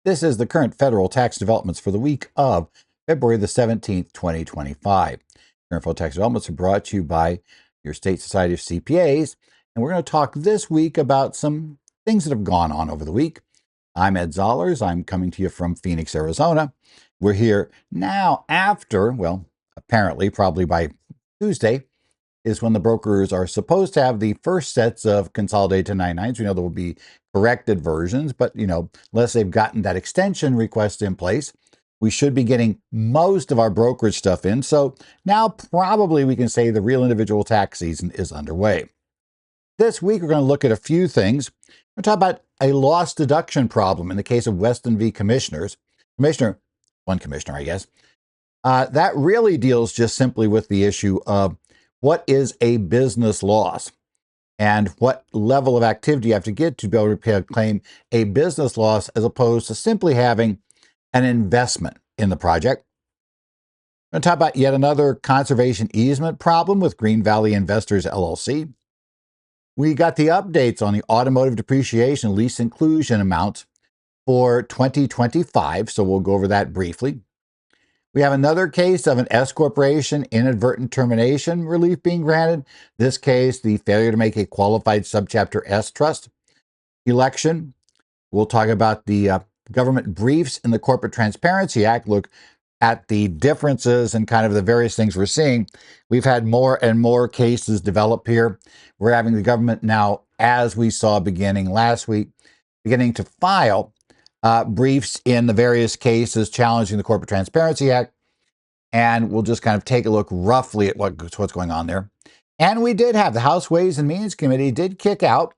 This is the current federal tax developments for the week of February the 17th, 2025. Current federal tax developments are brought to you by your state society of CPAs, and we're going to talk this week about some things that have gone on over the week. I'm Ed Zollers. I'm coming to you from Phoenix, Arizona. We're here now after, well, apparently, probably by Tuesday, is when the brokers are supposed to have the first sets of consolidated 1099s. We know there will be corrected versions, but unless they've gotten that extension request in place, we should be getting most of our brokerage stuff in. So now probably we can say the real individual tax season is underway. This week, we're going to look at a few things. We're going to talk about a loss deduction problem in the case of Weston v. One commissioner, I guess. That really deals just simply with the issue of what is a business loss and what level of activity you have to get to be able to claim a business loss as opposed to simply having an investment in the project. I'm going to talk about yet another conservation easement problem with Green Valley Investors, LLC. We got the updates on the automotive depreciation lease inclusion amounts for 2025, so we'll go over that briefly. We have another case of an S corporation inadvertent termination relief being granted. This case, the failure to make a qualified subchapter S trust election. We'll talk about the government briefs in the Corporate Transparency Act. Look at the differences and kind of the various things we're seeing. We've had more and more cases develop here. We're having the government now, as we saw beginning last week, beginning to file briefs in the various cases challenging the Corporate Transparency Act. And we'll just kind of take a look roughly at what's going on there. And we did have the House Ways and Means Committee did kick out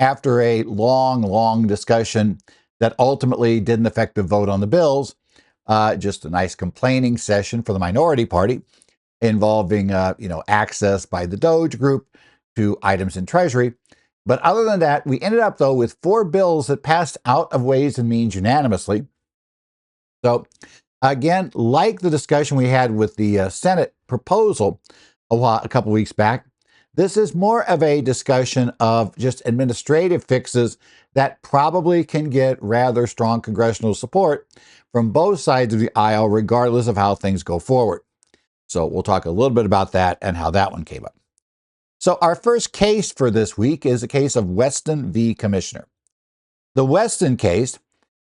after a long discussion that ultimately didn't affect the vote on the bills. Just a nice complaining session for the minority party involving, access by the Doge group to items in Treasury. But other than that, we ended up, though, with 4 bills that passed out of Ways and Means unanimously. So, again, like the discussion we had with the Senate proposal a couple weeks back, this is more of a discussion of just administrative fixes that probably can get rather strong congressional support from both sides of the aisle, regardless of how things go forward. So we'll talk a little bit about that and how that one came up. So our first case for this week is a case of Weston v. Commissioner. The Weston case,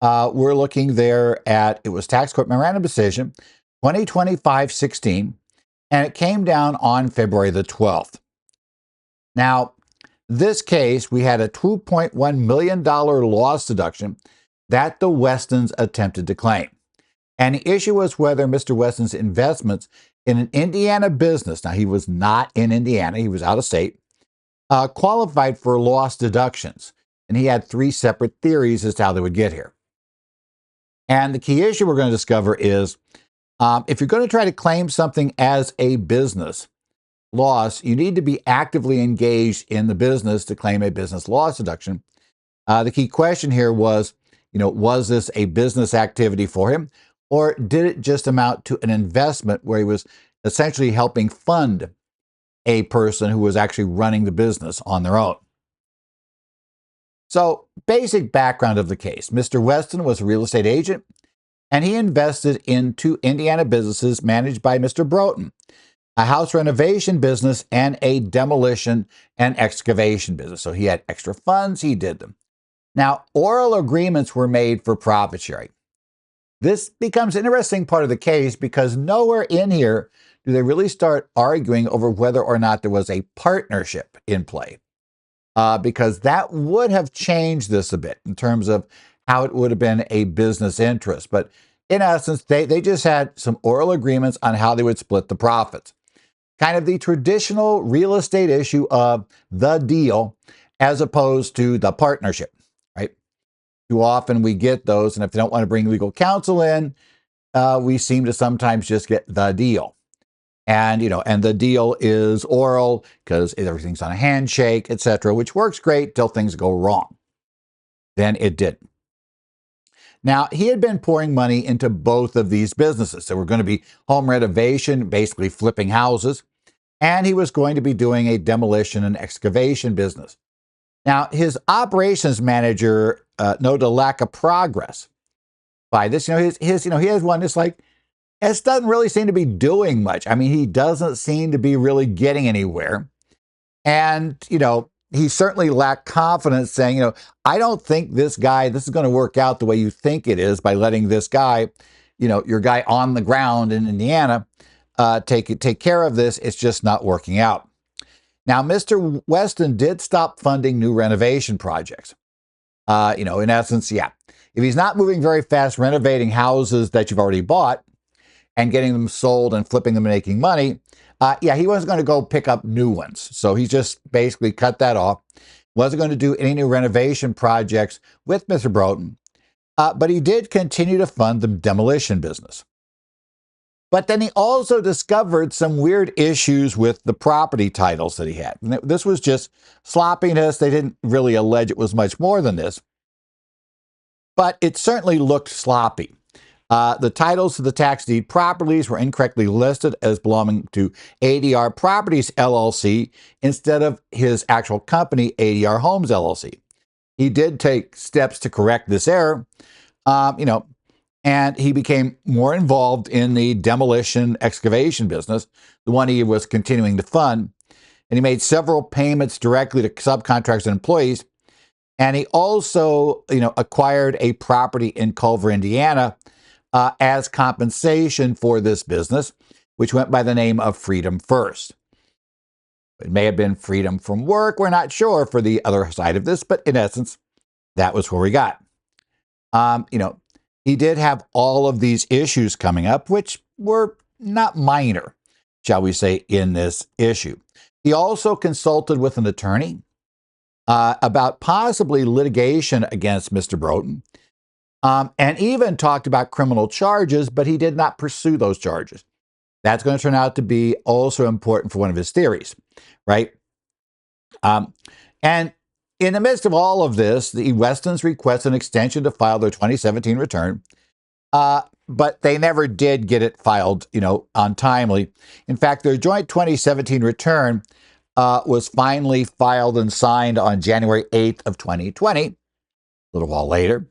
we're looking there at, it was Tax Court Memorandum Decision 2025-16, and it came down on February the 12th. Now, this case, we had a $2.1 million loss deduction that the Westons attempted to claim. And the issue was whether Mr. Weston's investments in an Indiana business, now he was not in Indiana, he was out of state, qualified for loss deductions. And he had 3 separate theories as to how they would get here. And the key issue we're going to discover is if you're going to try to claim something as a business loss, you need to be actively engaged in the business to claim a business loss deduction. The key question here was, was this a business activity for him? Or did it just amount to an investment where he was essentially helping fund a person who was actually running the business on their own? So, basic background of the case. Mr. Weston was a real estate agent, and he invested in 2 Indiana businesses managed by Mr. Broughton, a house renovation business and a demolition and excavation business. So he had extra funds, he did them. Now, oral agreements were made for profit sharing. This becomes an interesting part of the case because nowhere in here do they really start arguing over whether or not there was a partnership in play. Because that would have changed this a bit in terms of how it would have been a business interest. But in essence, they just had some oral agreements on how they would split the profits. Kind of the traditional real estate issue of the deal as opposed to the partnership, right? Too often we get those, and if they don't want to bring legal counsel in, we seem to sometimes just get the deal. And, and the deal is oral because everything's on a handshake, etc., which works great till things go wrong. Then it didn't. Now, he had been pouring money into both of these businesses. So we're going to be home renovation, basically flipping houses, and he was going to be doing a demolition and excavation business. Now, his operations manager noted a lack of progress by this. He has one that's like, this doesn't really seem to be doing much. I mean, he doesn't seem to be really getting anywhere. And, he certainly lacked confidence saying, I don't think this is going to work out the way you think it is by letting this guy, your guy on the ground in Indiana, take care of this. It's just not working out. Now, Mr. Weston did stop funding new renovation projects. In essence, yeah. If he's not moving very fast renovating houses that you've already bought and getting them sold and flipping them and making money, he wasn't going to go pick up new ones. So he just basically cut that off. Wasn't going to do any new renovation projects with Mr. Broughton. But he did continue to fund the demolition business. But then he also discovered some weird issues with the property titles that he had. And this was just sloppiness. They didn't really allege it was much more than this. But it certainly looked sloppy. The titles to the tax deed properties were incorrectly listed as belonging to ADR Properties LLC instead of his actual company, ADR Homes LLC. He did take steps to correct this error, and he became more involved in the demolition excavation business, the one he was continuing to fund. And he made several payments directly to subcontractors and employees. And he also, acquired a property in Culver, Indiana, as compensation for this business, which went by the name of Freedom First. It may have been freedom from work. We're not sure for the other side of this, but in essence, that was where we got. He did have all of these issues coming up, which were not minor, shall we say, in this issue. He also consulted with an attorney about possibly litigation against Mr. Broughton, and even talked about criminal charges, but he did not pursue those charges. That's going to turn out to be also important for one of his theories, right? And in the midst of all of this, the Westons requested an extension to file their 2017 return, but they never did get it filed, on timely. In fact, their joint 2017 return was finally filed and signed on January 8th of 2020, a little while later.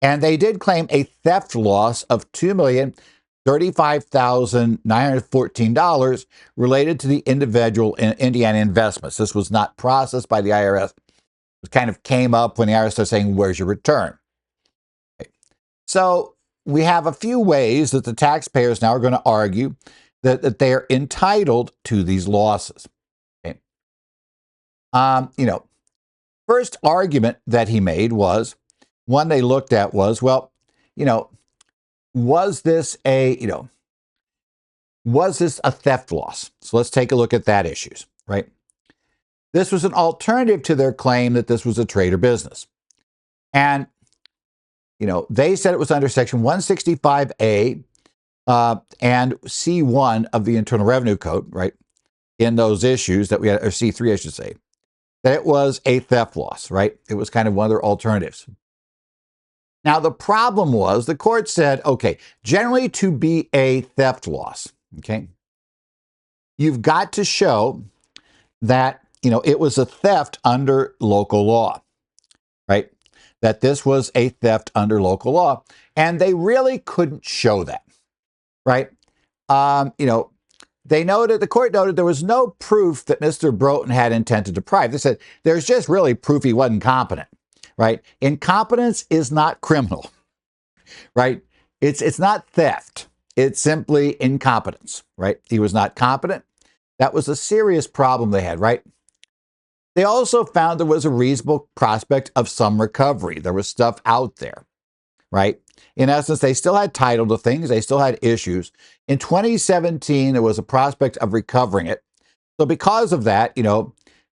And they did claim a theft loss of $2,035,914 related to the individual Indiana investments. This was not processed by the IRS. It kind of came up when the IRS started saying, where's your return? Okay. So we have a few ways that the taxpayers now are going to argue that they are entitled to these losses. Okay. First argument that he made was, one they looked at was, was this a theft loss? So let's take a look at that issues, right? This was an alternative to their claim that this was a trade or business. And, they said it was under Section 165A and C1 of the Internal Revenue Code, right? In those issues that we had, or C3, I should say, that it was a theft loss, right? It was kind of one of their alternatives. Now, the problem was the court said, okay, generally to be a theft loss, okay, you've got to show that, it was a theft under local law, right? That this was a theft under local law. And they really couldn't show that, right? The court noted there was no proof that Mr. Broughton had intent to deprive. They said there's just really proof he wasn't competent. Right? Incompetence is not criminal, right? It's not theft. It's simply incompetence, right? He was not competent. That was a serious problem they had, right? They also found there was a reasonable prospect of some recovery. There was stuff out there, right? In essence, they still had title to things. They still had issues. In 2017, there was a prospect of recovering it. So because of that,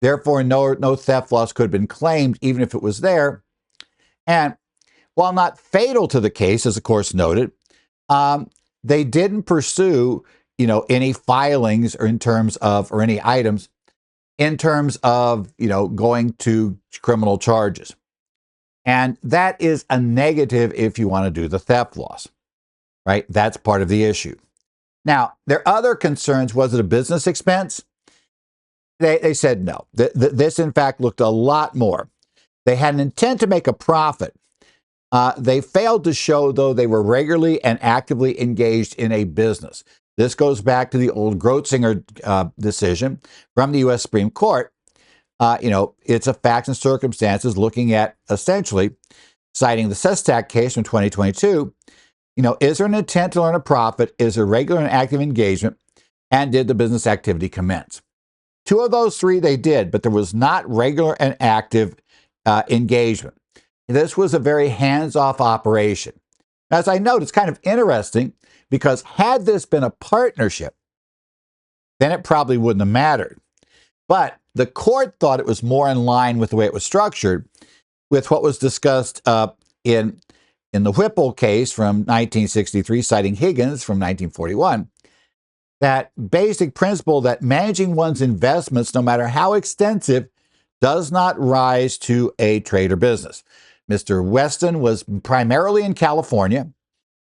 therefore, no theft loss could have been claimed, even if it was there. And while not fatal to the case, as of course noted, they didn't pursue, any filings or or any items in terms of, going to criminal charges. And that is a negative if you want to do the theft loss, right? That's part of the issue. Now, their other concerns, was it a business expense? They said no. This, in fact, looked a lot more. They had an intent to make a profit, They failed to show, though, they were regularly and actively engaged in a business. This goes back to the old Grotzinger decision from the U.S. Supreme Court. It's a facts and circumstances looking at essentially citing the Sestak case from 2022. Is there an intent to earn a profit? Is there regular and active engagement? And did the business activity commence? Two of those three they did, but there was not regular and active engagement. This was a very hands-off operation. As I note, it's kind of interesting because had this been a partnership, then it probably wouldn't have mattered. But the court thought it was more in line with the way it was structured, with what was discussed in the Whipple case from 1963, citing Higgins from 1941, that basic principle that managing one's investments, no matter how extensive, does not rise to a trade or business. Mr. Weston was primarily in California,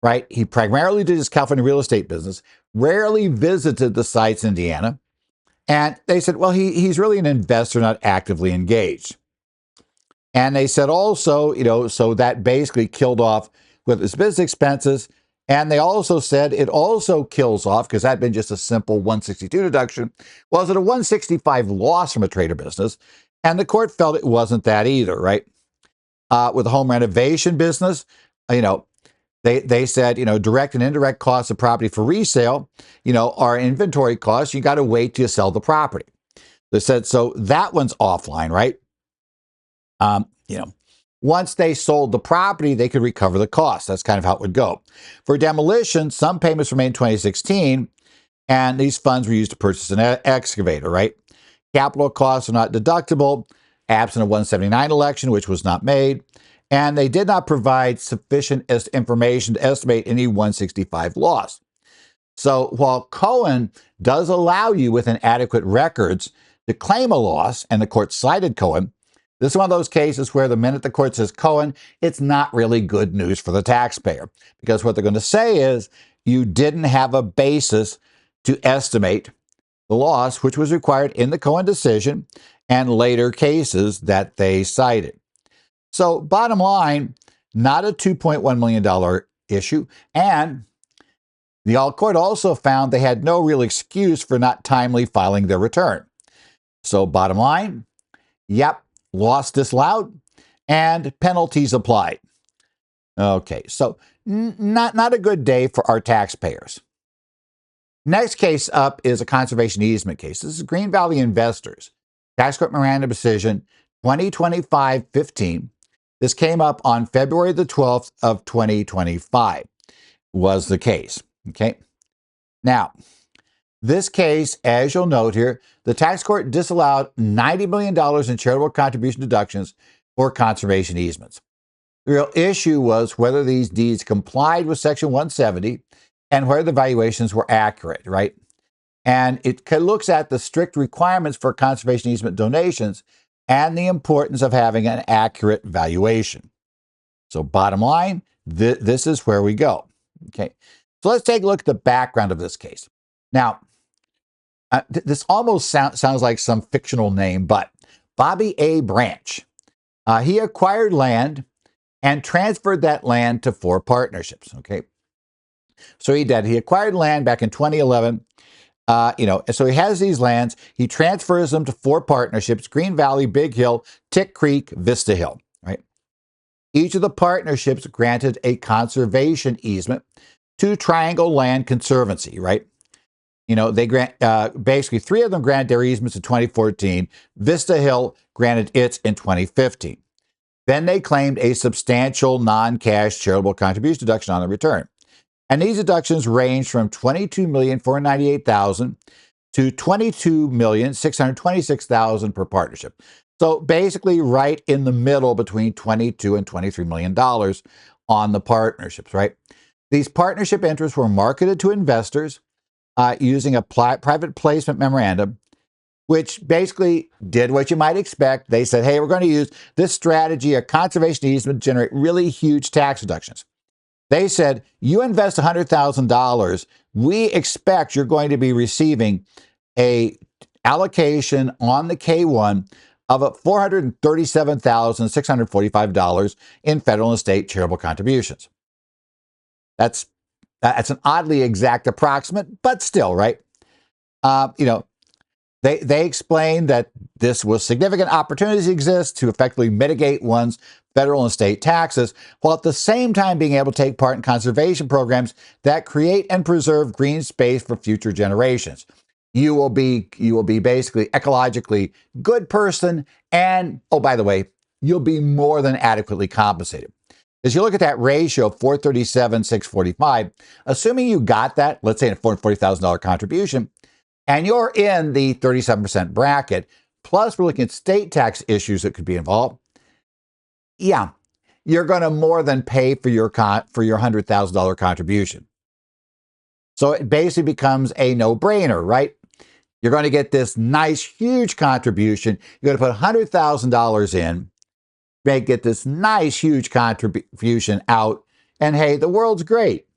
right? He primarily did his California real estate business, rarely visited the sites in Indiana. And they said, well, he's really an investor, not actively engaged. And they said also, so that basically killed off with his business expenses. And they also said it also kills off, because that had been just a simple 162 deduction, was it a 165 loss from a trade or business? And the court felt it wasn't that either, right? With the home renovation business, they said, direct and indirect costs of property for resale, are inventory costs. You got to wait till you sell the property. They said, so that one's offline, right? Once they sold the property, they could recover the cost. That's kind of how it would go. For demolition, some payments were made in 2016, and these funds were used to purchase an excavator, right? Capital costs are not deductible, absent a 179 election, which was not made, and they did not provide sufficient information to estimate any 165 loss. So while Cohen does allow you with inadequate records to claim a loss, and the court cited Cohen, this is one of those cases where the minute the court says Cohen, it's not really good news for the taxpayer, because what they're going to say is you didn't have a basis to estimate the loss, which was required in the Cohen decision and later cases that they cited. So bottom line, not a $2.1 million issue. And the court also found they had no real excuse for not timely filing their return. So bottom line, yep, loss disallowed and penalties applied. Okay, so not a good day for our taxpayers. Next case up is a conservation easement case. This is Green Valley Investors. Tax Court Memorandum Decision 2025-15. This came up on February the 12th of 2025 was the case. Okay. Now, this case, as you'll note here, the tax court disallowed $90 million in charitable contribution deductions for conservation easements. The real issue was whether these deeds complied with Section 170 and whether the valuations were accurate, right? And it looks at the strict requirements for conservation easement donations and the importance of having an accurate valuation. So bottom line, this is where we go. Okay, so let's take a look at the background of this case. Now, this almost sounds like some fictional name, but Bobby A. Branch, he acquired land and transferred that land to 4 partnerships. Okay, so he did. He acquired land back in 2011. So he has these lands. He transfers them to 4 partnerships: Green Valley, Big Hill, Tick Creek, Vista Hill. Right. Each of the partnerships granted a conservation easement to Triangle Land Conservancy. Right. They grant basically 3 of them granted their easements in 2014. Vista Hill granted its in 2015. Then they claimed a substantial non-cash charitable contribution deduction on the return. And these deductions range from $22,498,000 to $22,626,000 per partnership. So basically right in the middle between $22 and $23 million on the partnerships, right? These partnership interests were marketed to investors using a private placement memorandum, which basically did what you might expect. They said, hey, we're going to use this strategy, a conservation easement, to generate really huge tax deductions. They said, you invest $100,000, we expect you're going to be receiving a allocation on the K1 of $437,645 in federal and state charitable contributions. That's an oddly exact approximate, but still, right? They explained that this was significant opportunities exist to effectively mitigate one's federal and state taxes, while at the same time being able to take part in conservation programs that create and preserve green space for future generations. You will be basically ecologically good person, and oh, by the way, you'll be more than adequately compensated. As you look at that ratio of 437, 645, assuming you got that, let's say a $440,000 contribution, and you're in the 37% bracket, plus we're looking at state tax issues that could be involved, yeah, you're going to more than pay for your $100,000 contribution. So it basically becomes a no-brainer, right? You're going to get this nice, huge contribution. You're going to put $100,000 in, get this nice, huge contribution out, and hey, the world's great.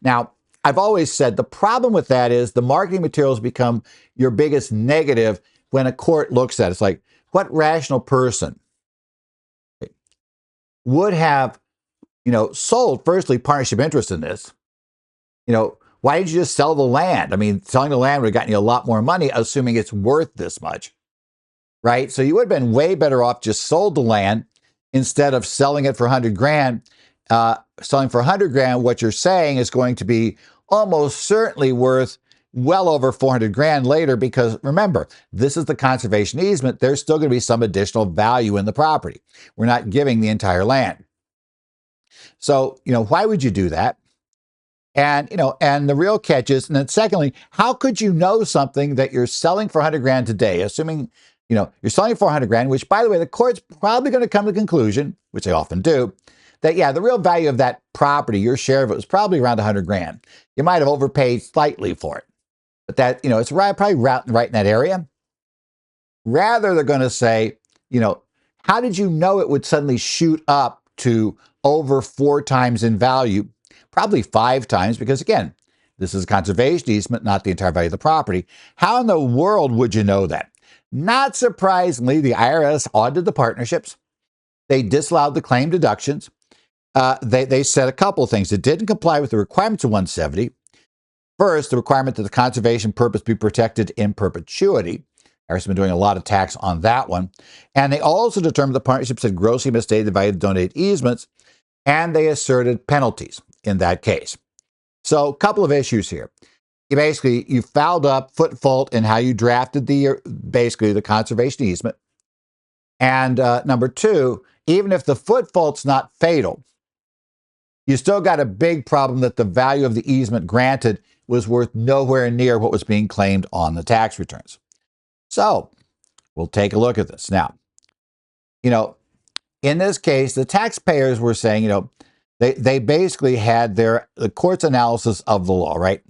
Now, I've always said the problem with that is the marketing materials become your biggest negative when a court looks at it. It's like, what rational person would have, sold, firstly, partnership interest in this? Why didn't you just sell the land? I mean, selling the land would have gotten you a lot more money, assuming it's worth this much, right? So you would have been way better off just sold the land instead of selling it for 100 grand. Selling for 100 grand, what you're saying is going to be almost certainly worth well over 400 grand later, because remember, this is the conservation easement. There's still going to be some additional value in the property. We're not giving the entire land. So, why would you do that? And, and the real catch is, and then secondly, how could you know something that you're selling for 100 grand today, assuming, you're selling for 100 grand, which, by the way, the court's probably going to come to the conclusion, which they often do, that, yeah, the real value of that property, your share of it, was probably around 100 grand. You might have overpaid slightly for it, but that, it's probably right in that area. Rather, they're going to say, how did you know it would suddenly shoot up to over 4 times in value? Probably 5 times, because again, this is a conservation easement, not the entire value of the property. How in the world would you know that? Not surprisingly, the IRS audited the partnerships. They disallowed the claim deductions. They said a couple of things. It didn't comply with the requirements of 170. First, the requirement that the conservation purpose be protected in perpetuity. IRS has been doing a lot of tax on that one. And they also determined the partnerships had grossly misstated the value of the donated easements, and they asserted penalties in that case. So a couple of issues here. You fouled up, foot fault in how you drafted the conservation easement. And number 2, even if the foot fault's not fatal, you still got a big problem that the value of the easement granted was worth nowhere near what was being claimed on the tax returns. So we'll take a look at this. Now, in this case, the taxpayers were saying, they basically had the court's analysis of the law, right?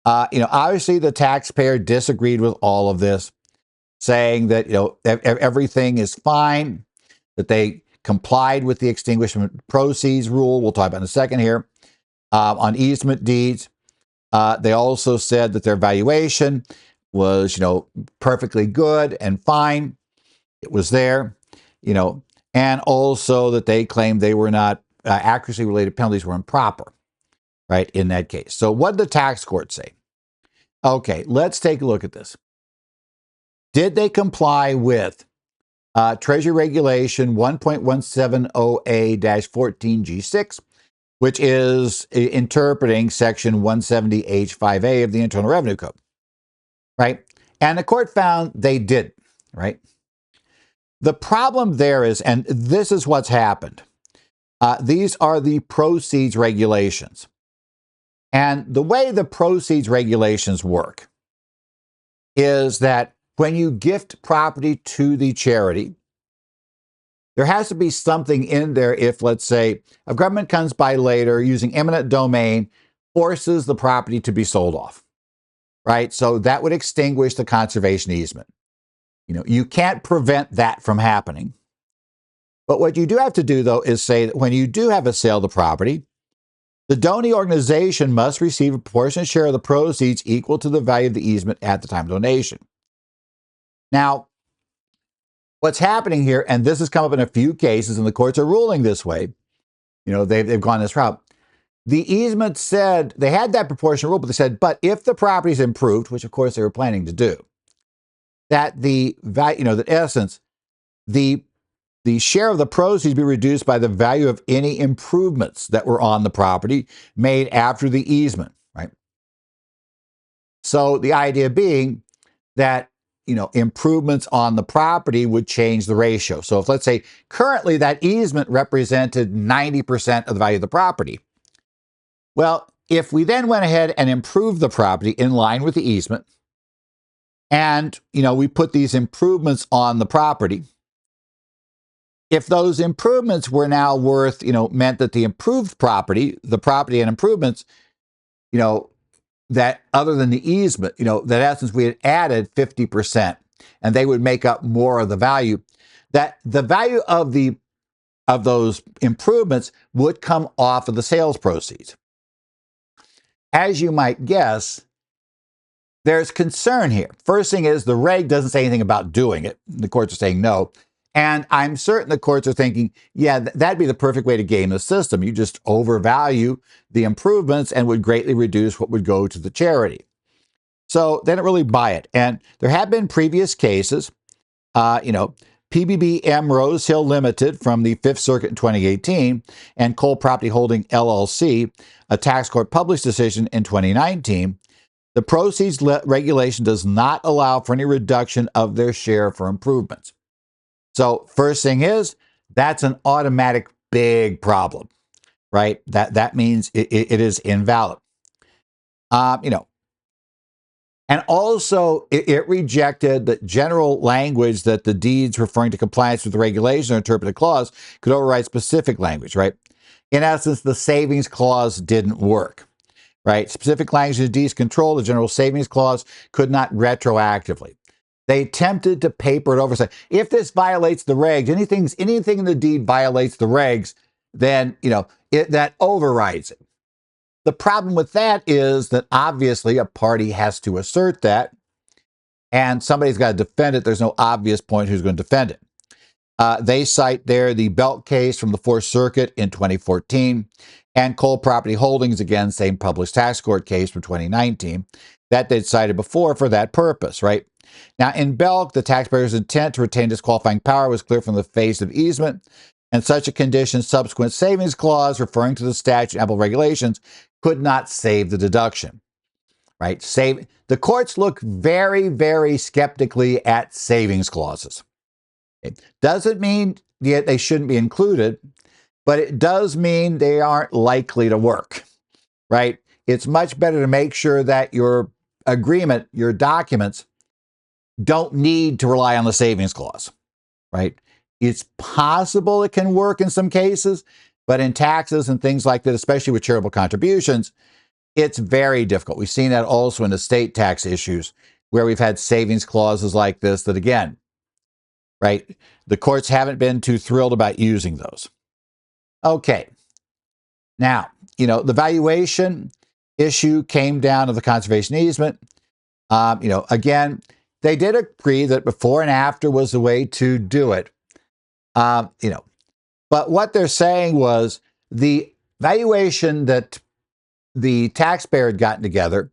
Obviously the taxpayer disagreed with all of this, saying that, everything is fine, that they complied with the extinguishment proceeds rule. We'll talk about in a second here. On easement deeds, they also said that their valuation was, perfectly good and fine. It was there, and also that they claimed they were not accuracy-related penalties were improper, right, in that case. So what did the tax court say? Okay, let's take a look at this. Did they comply with Treasury Regulation 1.170A-14G6, which is interpreting Section 170H5A of the Internal Revenue Code, right? And the court found they did, right? The problem there is, and this is what's happened, these are the proceeds regulations. And the way the proceeds regulations work is that when you gift property to the charity, there has to be something in there if, let's say, a government comes by later using eminent domain, forces the property to be sold off, right? So that would extinguish the conservation easement. You can't prevent that from happening. But what you do have to do, though, is say that when you do have a sale of the property, the donee organization must receive a proportionate share of the proceeds equal to the value of the easement at the time of donation. Now, What's happening here, and this has come up in a few cases, and the courts are ruling this way, they've gone this route. The easement said, they had that proportional rule, but they said, but if the property's improved, which of course they were planning to do, that the value, that in essence, the share of the proceeds be reduced by the value of any improvements that were on the property made after the easement, right? So the idea being that, improvements on the property would change the ratio. So if, let's say, currently that easement represented 90% of the value of the property, well, if we then went ahead and improved the property in line with the easement, and, we put these improvements on the property, if those improvements were now worth, meant that the improved property, the property and improvements, that other than the easement, that in essence we had added 50% and they would make up more of the value, that the value of those improvements would come off of the sales proceeds. As you might guess, there's concern here. First thing is the reg doesn't say anything about doing it. The courts are saying no. And I'm certain the courts are thinking, yeah, that'd be the perfect way to game the system. You just overvalue the improvements and would greatly reduce what would go to the charity. So they don't really buy it. And there have been previous cases, PBBM Rose Hill Limited from the Fifth Circuit in 2018 and Cole Property Holding LLC, a tax court published decision in 2019. The proceeds regulation does not allow for any reduction of their share for improvements. So first thing is, that's an automatic big problem, right? That means it is invalid. And also it rejected the general language that the deeds referring to compliance with the regulation or interpreted clause could override specific language, right? In essence, the savings clause didn't work, right? Specific language of deeds control the general savings clause could not retroactively. They attempted to paper it over, say, if this violates the regs, anything in the deed violates the regs, then, that overrides it. The problem with that is that obviously a party has to assert that, and somebody's got to defend it. There's no obvious point who's going to defend it. They cite there the Belk case from the Fourth Circuit in 2014 and Cole Property Holdings, again, same published tax court case from 2019 that they'd cited before for that purpose, right? Now, in Belk, the taxpayer's intent to retain disqualifying power was clear from the face of easement, and such a condition, subsequent savings clause referring to the statute and applicable regulations, could not save the deduction, right? The courts look very, very skeptically at savings clauses. It doesn't mean that they shouldn't be included, but it does mean they aren't likely to work, right? It's much better to make sure that your agreement, your documents, don't need to rely on the savings clause, right? It's possible it can work in some cases, but in taxes and things like that, especially with charitable contributions, it's very difficult. We've seen that also in estate tax issues where we've had savings clauses like this that, again, right, the courts haven't been too thrilled about using those. Okay. Now, the valuation issue came down to the conservation easement. Again, they did agree that before and after was the way to do it. But what they're saying was the valuation that the taxpayer had gotten together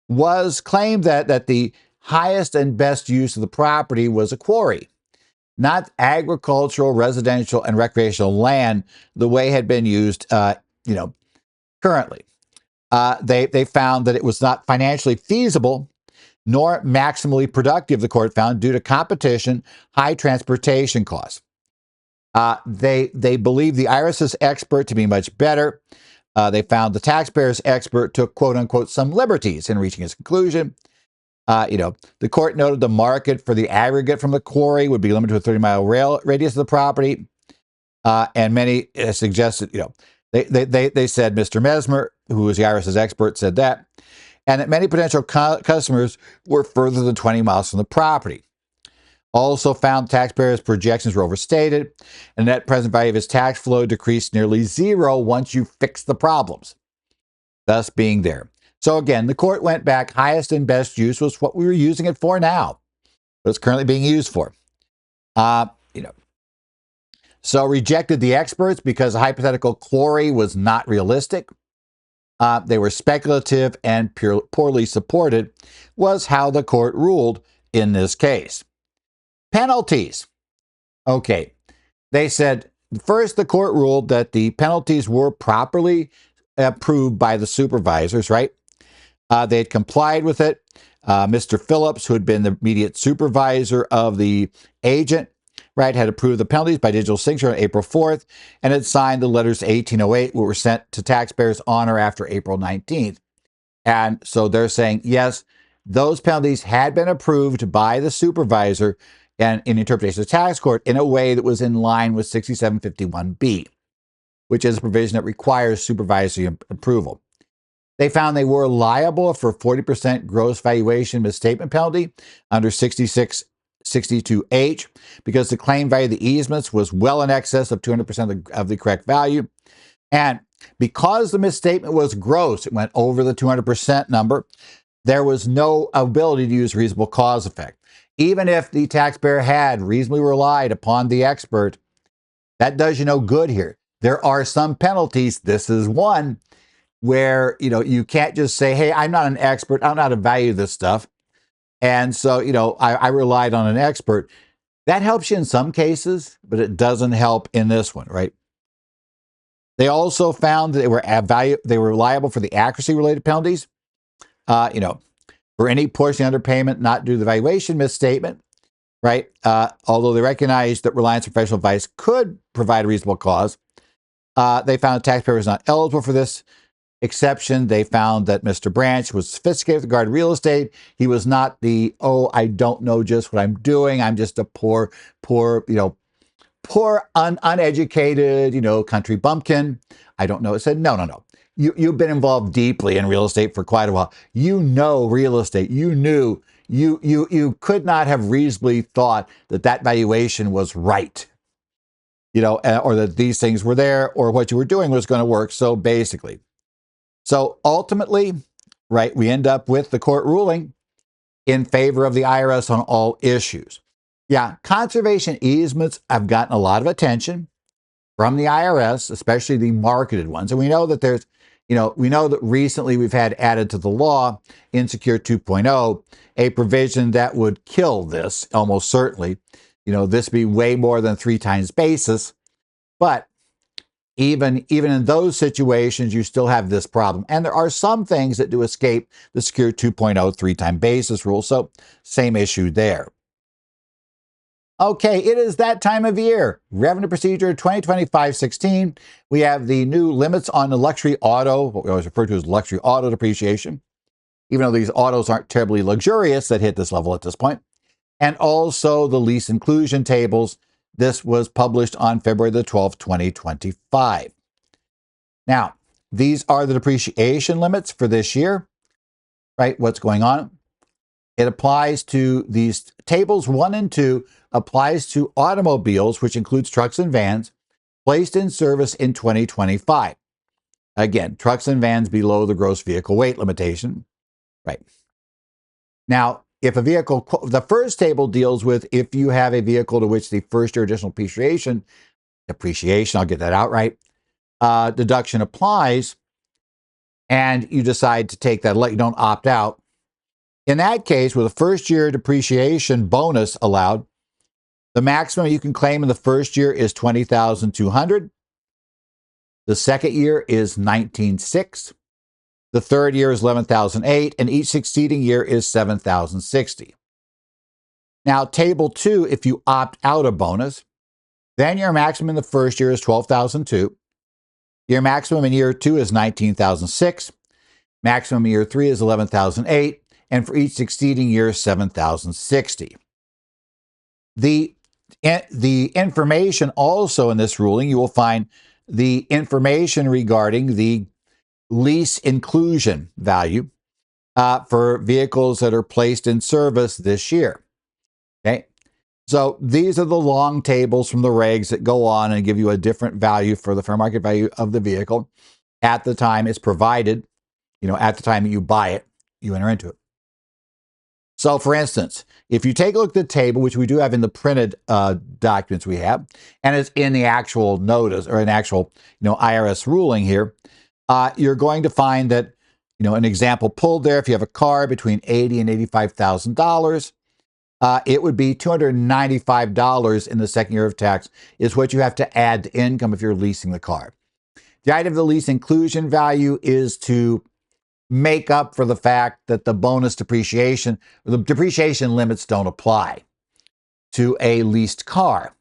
was claimed that the highest and best use of the property was a quarry, not agricultural, residential, and recreational land the way had been used, currently. They found that it was not financially feasible nor maximally productive, the court found, due to competition, high transportation costs. They believe the IRS's expert to be much better. They found the taxpayer's expert took, quote unquote, some liberties in reaching his conclusion. The court noted the market for the aggregate from the quarry would be limited to a 30-mile rail radius of the property. And many suggested, they said Mr. Mesmer, who was the IRS's expert, said that, and that many potential customers were further than 20 miles from the property. Also found taxpayers' projections were overstated, and net present value of his tax flow decreased nearly zero once you fix the problems, thus being there. So again, the court went back. Highest and best use was what we were using it for now, what it's currently being used for. Uh, you know, so rejected the experts because hypothetical quarry was not realistic. They were speculative and poorly supported, was how the court ruled in this case. Penalties. Okay. They said first, the court ruled that the penalties were properly approved by the supervisors, right? They had complied with it. Mr. Phillips, who had been the immediate supervisor of the agent, right, had approved the penalties by digital signature on April 4th and had signed the letters 1808, which were sent to taxpayers on or after April 19th. And so they're saying, yes, those penalties had been approved by the supervisor and in interpretation of the tax court in a way that was in line with 6751B, which is a provision that requires supervisory approval. They found they were liable for 40% gross valuation misstatement penalty under 6662H because the claim value of the easements was well in excess of 200% of the correct value. And because the misstatement was gross, it went over the 200% number, there was no ability to use reasonable cause effect. Even if the taxpayer had reasonably relied upon the expert, that does you no good here. There are some penalties. This is one where, you can't just say, hey, I'm not an expert. I don't know how to value this stuff. And so, I relied on an expert. That helps you in some cases, but it doesn't help in this one, right? They also found that they were liable for the accuracy related penalties. For any portion of underpayment not due to the valuation misstatement, right? Although they recognized that reliance on professional advice could provide a reasonable cause, they found the taxpayer was not eligible for this exception. They found that Mr. Branch was sophisticated with regard to real estate. He was not I don't know just what I'm doing. I'm just a poor, uneducated, country bumpkin. I don't know. It said, no. You've been involved deeply in real estate for quite a while. You know real estate. You knew you could not have reasonably thought that valuation was right, or that these things were there, or what you were doing was going to work. So ultimately, right, we end up with the court ruling in favor of the IRS on all issues. Yeah, conservation easements have gotten a lot of attention from the IRS, especially the marketed ones. And we know that we know that recently we've had added to the law, Insecure 2.0, a provision that would kill this almost certainly. This would be way more than 3 times basis. But even in those situations, you still have this problem. And there are some things that do escape the Secure 2.0 3-time basis rule. So same issue there. Okay, it is that time of year. Revenue Procedure 2025-16. We have the new limits on the luxury auto, what we always refer to as luxury auto depreciation, even though these autos aren't terribly luxurious that hit this level at this point. And also the lease inclusion tables. This was published on February the 12th, 2025. Now, these are the depreciation limits for this year, right? What's going on? It applies to these tables 1 and 2 applies to automobiles, which includes trucks and vans, placed in service in 2025. Again, trucks and vans below the gross vehicle weight limitation, right? Now, if a vehicle, the first table deals with if you have a vehicle to which the first year additional depreciation, I'll get that out right, deduction applies, and you decide to take that, you don't opt out. In that case, with a first year depreciation bonus allowed, the maximum you can claim in the first year is $20,200. The second year is $19,600. The third year is $11,008, and each succeeding year is $7,060. Now, table 2, if you opt out of bonus, then your maximum in the first year is $12,002. Your maximum in year 2 is $19,006. Maximum in year 3 is $11,008, and for each succeeding year, $7,060. The information also in this ruling, you will find the information regarding the lease inclusion value for vehicles that are placed in service this year. Okay, so these are the long tables from the regs that go on and give you a different value for the fair market value of the vehicle at the time it's provided. At the time you buy it, you enter into it. So, for instance, if you take a look at the table, which we do have in the printed documents we have, and it's in the actual notice or an actual, IRS ruling here, you're going to find that, an example pulled there. If you have a car between $80,000 and $85,000, it would be $295 in the second year of tax is what you have to add to income if you're leasing the car. The idea of the lease inclusion value is to make up for the fact that the depreciation limits don't apply to a leased car.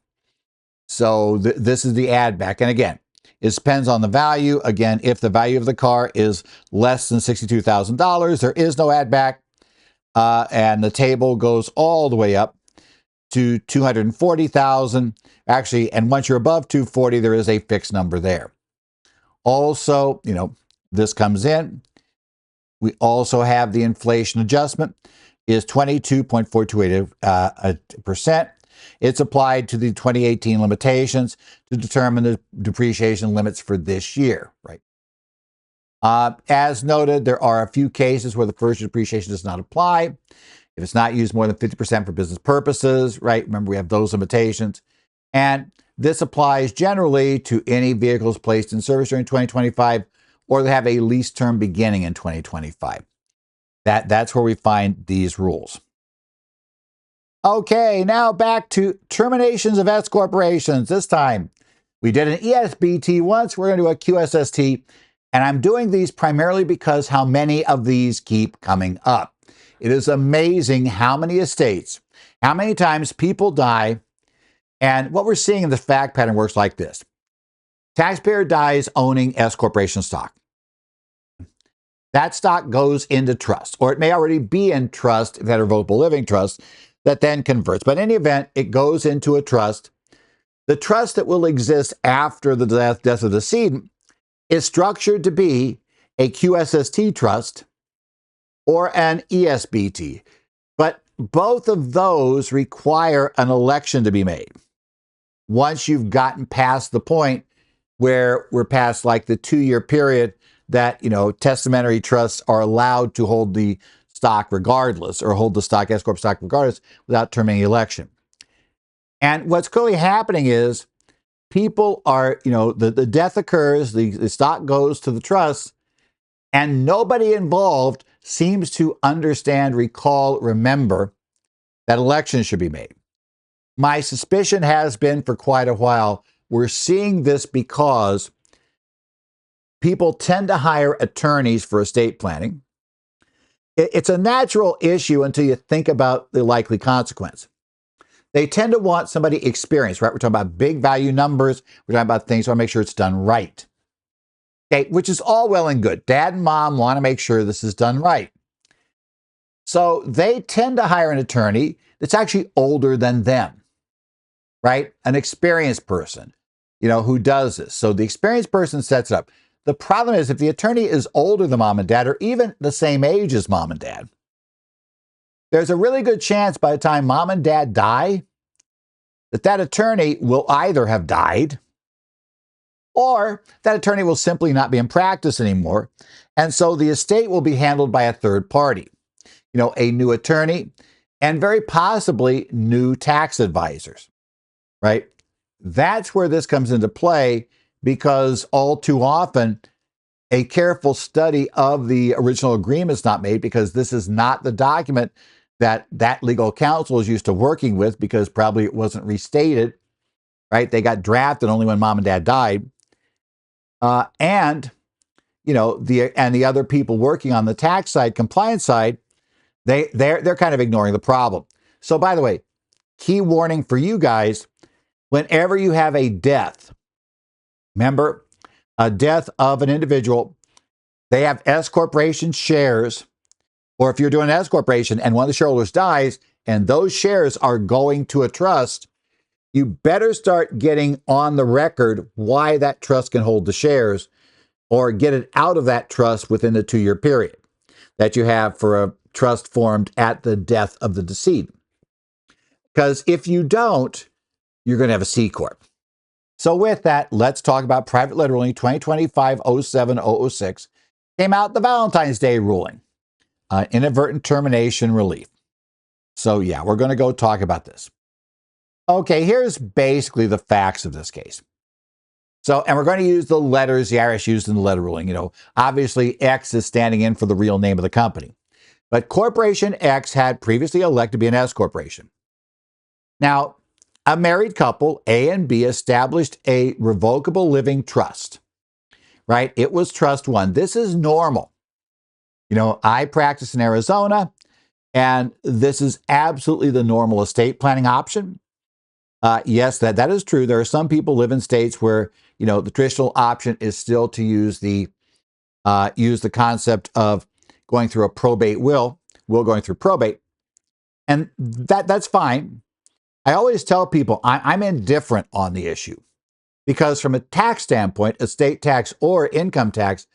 So this is the add back. And again, it depends on the value. Again, if the value of the car is less than $62,000, there is no add back. And the table goes all the way up to $240,000. Actually, and once you're above $240,000, there is a fixed number there. Also, this comes in. We also have the inflation adjustment is 22.428%. It's applied to the 2018 limitations to determine the depreciation limits for this year, right? As noted, there are a few cases where the first year depreciation does not apply. If it's not used more than 50% for business purposes, right? Remember, we have those limitations. And this applies generally to any vehicles placed in service during 2025 or that have a lease term beginning in 2025. That's where we find these rules. Okay, now back to terminations of S corporations. This time, we did an ESBT once. We're going to do a QSST. And I'm doing these primarily because how many of these keep coming up. It is amazing how many estates, how many times people die. And what we're seeing in the fact pattern works like this. Taxpayer dies owning S corporation stock. That stock goes into trust, or it may already be in trust, if that revocable living trust, that then converts. But in any event, it goes into a trust. The trust that will exist after the death of the decedent is structured to be a QSST trust or an ESBT. But both of those require an election to be made. Once you've gotten past the point where we're past like the 2-year period that, testamentary trusts are allowed to hold the stock regardless, or hold the stock, S Corp stock regardless, without terminating the election. And what's clearly happening is people are, the death occurs, the stock goes to the trust, and nobody involved seems to understand, recall, remember that elections should be made. My suspicion has been for quite a while, we're seeing this because people tend to hire attorneys for estate planning. It's a natural issue until you think about the likely consequence. They tend to want somebody experienced, right? We're talking about big value numbers. We're talking about things, so I want to make sure it's done right. Okay, which is all well and good. Dad and mom want to make sure this is done right. So they tend to hire an attorney that's actually older than them, right? An experienced person, who does this. So the experienced person sets it up. The problem is if the attorney is older than mom and dad, or even the same age as mom and dad, there's a really good chance by the time mom and dad die, that attorney will either have died or that attorney will simply not be in practice anymore. And so the estate will be handled by a third party, a new attorney and very possibly new tax advisors, right? That's where this comes into play because all too often a careful study of the original agreement is not made because this is not the document that legal counsel is used to working with because probably it wasn't restated, right? They got drafted only when mom and dad died. And the other people working on the tax side, compliance side, they're kind of ignoring the problem. So by the way, key warning for you guys, whenever you have a death, remember, a death of an individual, they have S corporation shares, or if you're doing an S corporation and one of the shareholders dies and those shares are going to a trust, you better start getting on the record why that trust can hold the shares or get it out of that trust within the 2-year period that you have for a trust formed at the death of the decedent. Because if you don't, you're going to have a C Corp. So with that, let's talk about Private Letter Ruling 2025-07-006. Came out the Valentine's Day ruling, inadvertent termination relief. So yeah, we're going to go talk about this. Okay, here's basically the facts of this case. So, and we're going to use the letters the IRS used in the letter ruling. Obviously X is standing in for the real name of the company. But Corporation X had previously elected to be an S corporation. Now, a married couple, A and B, established a revocable living trust, right? It was trust one. This is normal. I practice in Arizona, and this is absolutely the normal estate planning option. Yes, that is true. There are some people live in states where, the traditional option is still to use the concept of going through a probate will going through probate. And that's fine. I always tell people I'm indifferent on the issue because from a tax standpoint, estate tax or income tax,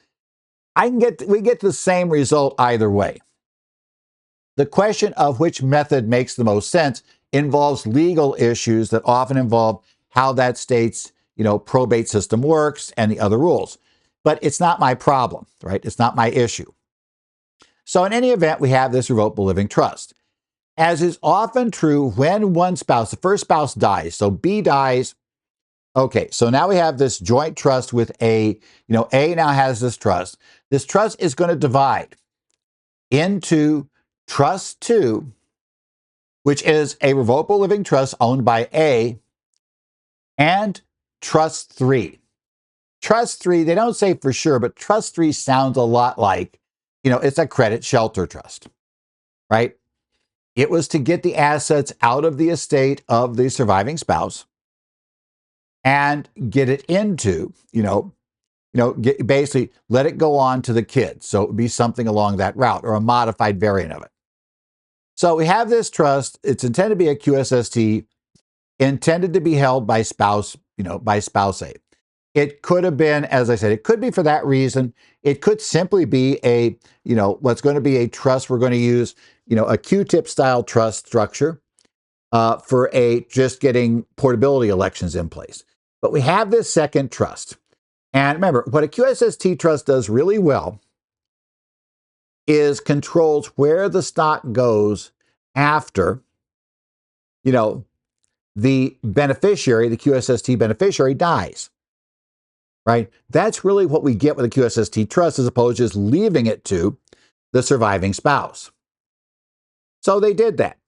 we get the same result either way. The question of which method makes the most sense involves legal issues that often involve how that state's, probate system works and the other rules. But it's not my problem, right? It's not my issue. So in any event, we have this revocable living trust. As is often true when one spouse, the first spouse dies, so B dies. Okay, so now we have this joint trust with A. A now has this trust. This trust is going to divide into Trust 2, which is a revocable living trust owned by A, and Trust 3. Trust 3, they don't say for sure, but Trust 3 sounds a lot like, it's a credit shelter trust, right? It was to get the assets out of the estate of the surviving spouse and get it into, basically let it go on to the kids. So it would be something along that route or a modified variant of it. So we have this trust. It's intended to be a QSST, intended to be held by spouse, by spouse A. It could have been, as I said, it could be for that reason. It could simply be what's going to be a trust. We're going to use, a Q-tip style trust structure for just getting portability elections in place. But we have this second trust. And remember, what a QSST trust does really well is controls where the stock goes after, the beneficiary, the QSST beneficiary dies, right? That's really what we get with a QSST trust as opposed to just leaving it to the surviving spouse. So they did that.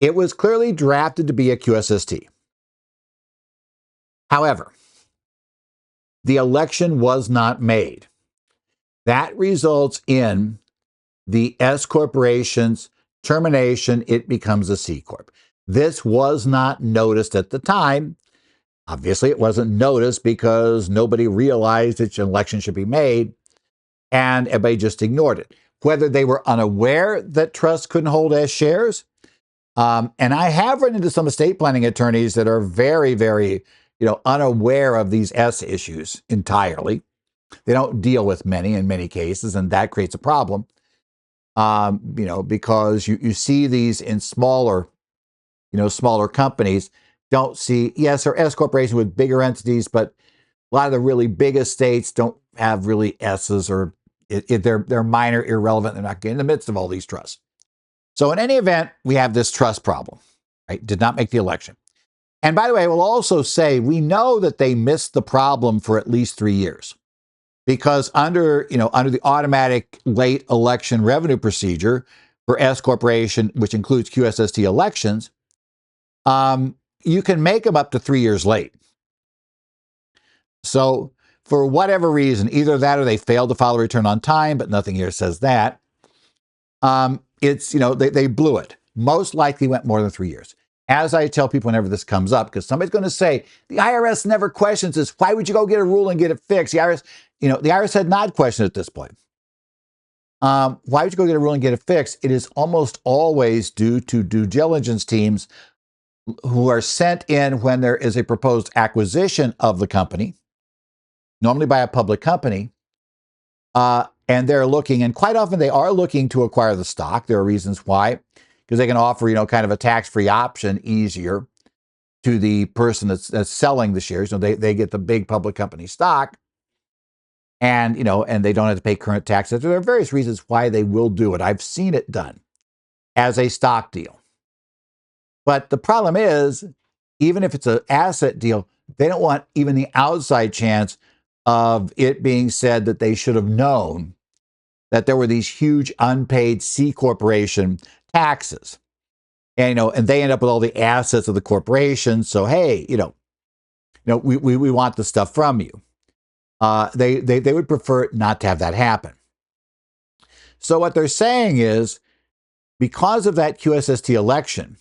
It was clearly drafted to be a QSST. However, the election was not made. That results in the S corporation's termination. It becomes a C corp. This was not noticed at the time. Obviously, it wasn't noticed because nobody realized that an election should be made, and everybody just ignored it. Whether they were unaware that trusts couldn't hold S shares, and I have run into some estate planning attorneys that are very, very, unaware of these S issues entirely. They don't deal with many in many cases, and that creates a problem. Because you see these in smaller companies. Don't see, yes, there are S corporations with bigger entities, but a lot of the really big estates don't have really S's, or they're minor, irrelevant. They're not in the midst of all these trusts. So in any event, we have this trust problem, right? Did not make the election. And by the way, we'll also say we know that they missed the problem for at least 3 years because under the automatic late election revenue procedure for S corporation, which includes QSST elections, you can make them up to 3 years late. So for whatever reason, either that or they failed to file a return on time, but nothing here says that. They blew it. Most likely went more than 3 years. As I tell people whenever this comes up, because somebody's going to say, the IRS never questions this. Why would you go get a rule and get it fixed? The IRS had not questioned at this point. Why would you go get a rule and get it fixed? It is almost always due to due diligence teams who are sent in when there is a proposed acquisition of the company, normally by a public company, and they're looking, and quite often they are looking to acquire the stock. There are reasons why, because they can offer, kind of a tax-free option easier to the person that's selling the shares. They get the big public company stock, and and they don't have to pay current taxes. There are various reasons why they will do it. I've seen it done as a stock deal. But the problem is, even if it's an asset deal, they don't want even the outside chance of it being said that they should have known that there were these huge unpaid C corporation taxes. And, and they end up with all the assets of the corporation. So, hey, we want the stuff from you. They would prefer not to have that happen. So what they're saying is, because of that QSST election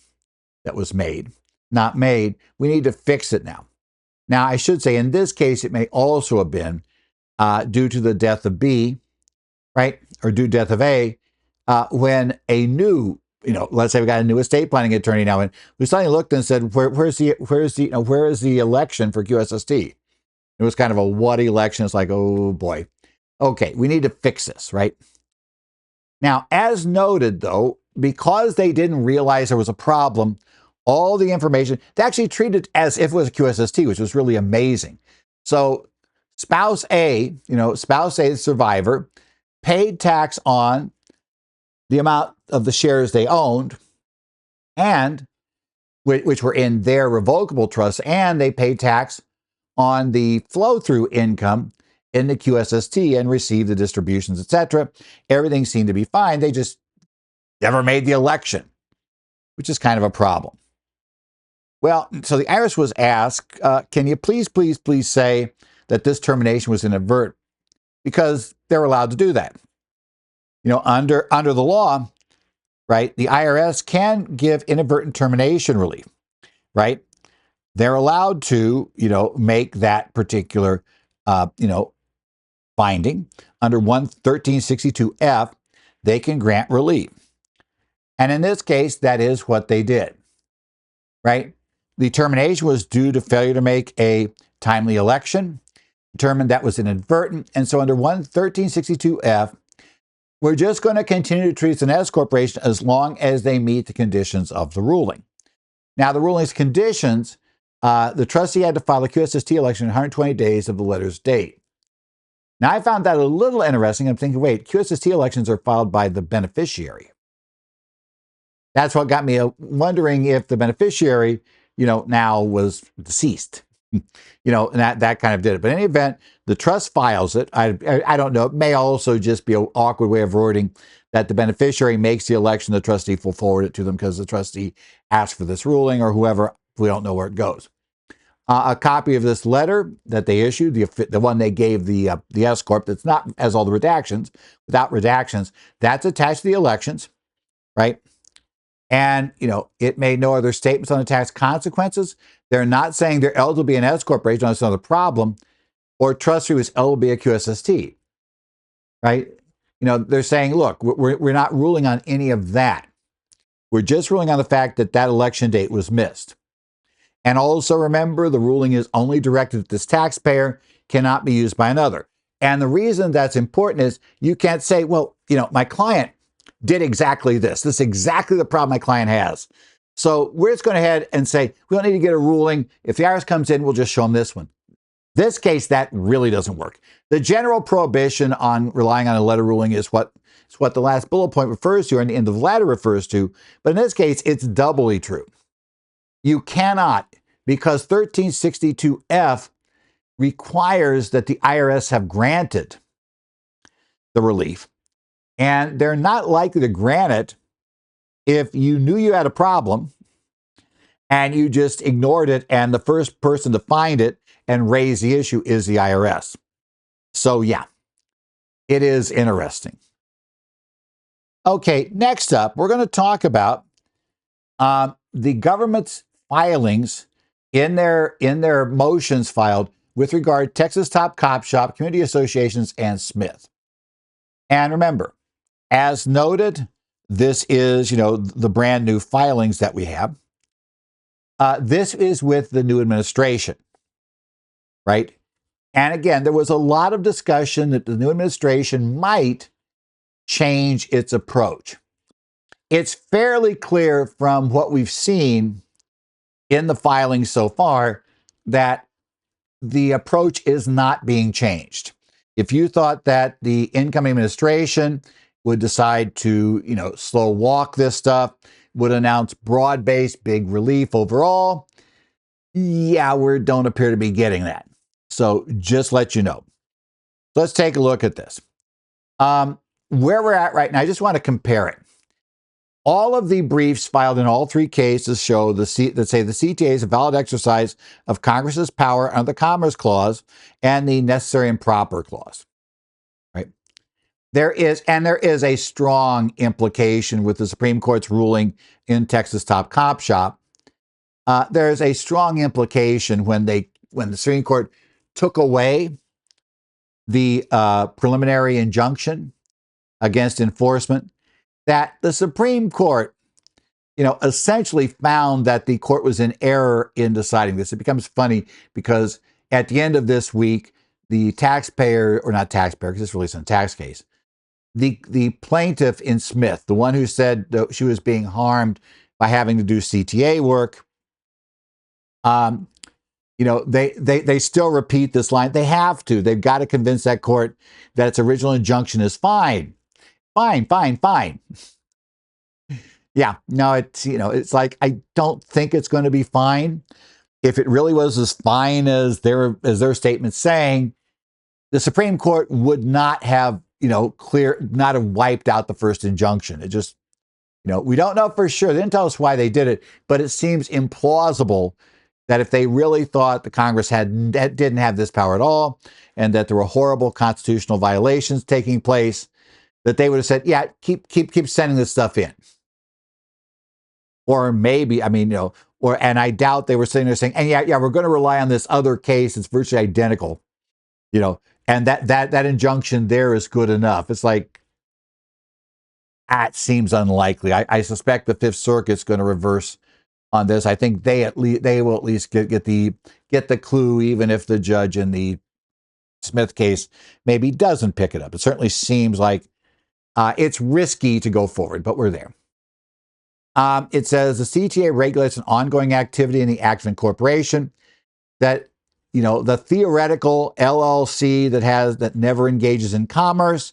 that was not made, we need to fix it now. Now, I should say, in this case, it may also have been due to the death of B, right? Or due to death of A, when a new, let's say we got a new estate planning attorney now, and we suddenly looked and said, where is the election for QSST? It was kind of a what election? It's like, oh boy. Okay, we need to fix this, right? Now, as noted, though, because they didn't realize there was a problem, all the information, they actually treated it as if it was a QSST, which was really amazing. So spouse A, the survivor, paid tax on the amount of the shares they owned, and which were in their revocable trust, and they paid tax on the flow-through income in the QSST and received the distributions, etc. Everything seemed to be fine. They just never made the election, which is kind of a problem. Well, so the IRS was asked, can you please say that this termination was inadvertent? Because they're allowed to do that. Under the law, right, the IRS can give inadvertent termination relief, right? They're allowed to, make that particular, finding. Under 1362F, they can grant relief. And in this case, that is what they did, right? The termination was due to failure to make a timely election, determined that was inadvertent. And so under 1362F, we're just going to continue to treat it as an S corporation as long as they meet the conditions of the ruling. Now, the ruling's conditions, the trustee had to file a QSST election in 120 days of the letter's date. Now, I found that a little interesting. I'm thinking, wait, QSST elections are filed by the beneficiary. That's what got me wondering if the beneficiary, now was deceased. And that kind of did it. But in any event, the trust files it. I don't know. It may also just be an awkward way of wording that the beneficiary makes the election, the trustee will forward it to them because the trustee asked for this ruling, or whoever. We don't know where it goes. A copy of this letter that they issued, the one they gave the S corp, that's not as all the redactions, without redactions, that's attached to the elections, right? And, it made no other statements on the tax consequences. They're not saying they're eligible to be an S corporation, that's another problem, or trustee was eligible to be a QSST, right? They're saying, look, we're not ruling on any of that. We're just ruling on the fact that that election date was missed. And also remember, the ruling is only directed at this taxpayer, cannot be used by another. And the reason that's important is you can't say, well, my client did exactly this. This is exactly the problem my client has. So we're just going ahead and say, we don't need to get a ruling. If the IRS comes in, we'll just show them this one. This case, that really doesn't work. The general prohibition on relying on a letter ruling is what the last bullet point refers to, and the end of the letter refers to. But in this case, it's doubly true. You cannot, because 1362F requires that the IRS have granted the relief. And they're not likely to grant it if you knew you had a problem and you just ignored it, and the first person to find it and raise the issue is the IRS. So yeah, it is interesting. Okay, next up, we're going to talk about the government's filings in their motions filed with regard to Texas Top Cop Shop, community associations, and Smith. And remember, as noted, this is, the brand new filings that we have. This is with the new administration, right? And again, there was a lot of discussion that the new administration might change its approach. It's fairly clear from what we've seen in the filings so far that the approach is not being changed. If you thought that the incoming administration would decide to, slow walk this stuff, would announce broad-based big relief overall. Yeah, we don't appear to be getting that. So just let you know. Let's take a look at this. Where we're at right now, I just want to compare it. All of the briefs filed in all three cases show that say the CTA is a valid exercise of Congress's power under the Commerce Clause and the necessary and proper clause. Right? There is a strong implication with the Supreme Court's ruling in Texas Top Cop Shop. There's a strong implication when the Supreme Court took away the preliminary injunction against enforcement, that the Supreme Court, essentially found that the court was in error in deciding this. It becomes funny because at the end of this week, the taxpayer, or not taxpayer, because it's released in a tax case, the plaintiff in Smith, the one who said that she was being harmed by having to do CTA work, they still repeat this line. They have to. They've got to convince that court that its original injunction is fine. Fine. Yeah, no, it's like, I don't think it's going to be fine. If it really was as fine as their statement saying, the Supreme Court would not have, not have wiped out the first injunction. It just, we don't know for sure. They didn't tell us why they did it, but it seems implausible that if they really thought the Congress didn't have this power at all, and that there were horrible constitutional violations taking place, that they would have said, yeah, keep sending this stuff in. Or maybe, and I doubt they were sitting there saying, and yeah, we're going to rely on this other case. It's virtually identical, and that injunction there is good enough. It's like, that seems unlikely. I suspect the Fifth Circuit's going to reverse on this. I think they will at least get the clue, even if the judge in the Smith case maybe doesn't pick it up. It certainly seems like it's risky to go forward, but we're there. It says the CTA regulates an ongoing activity in the act of incorporation, that, the theoretical LLC that never engages in commerce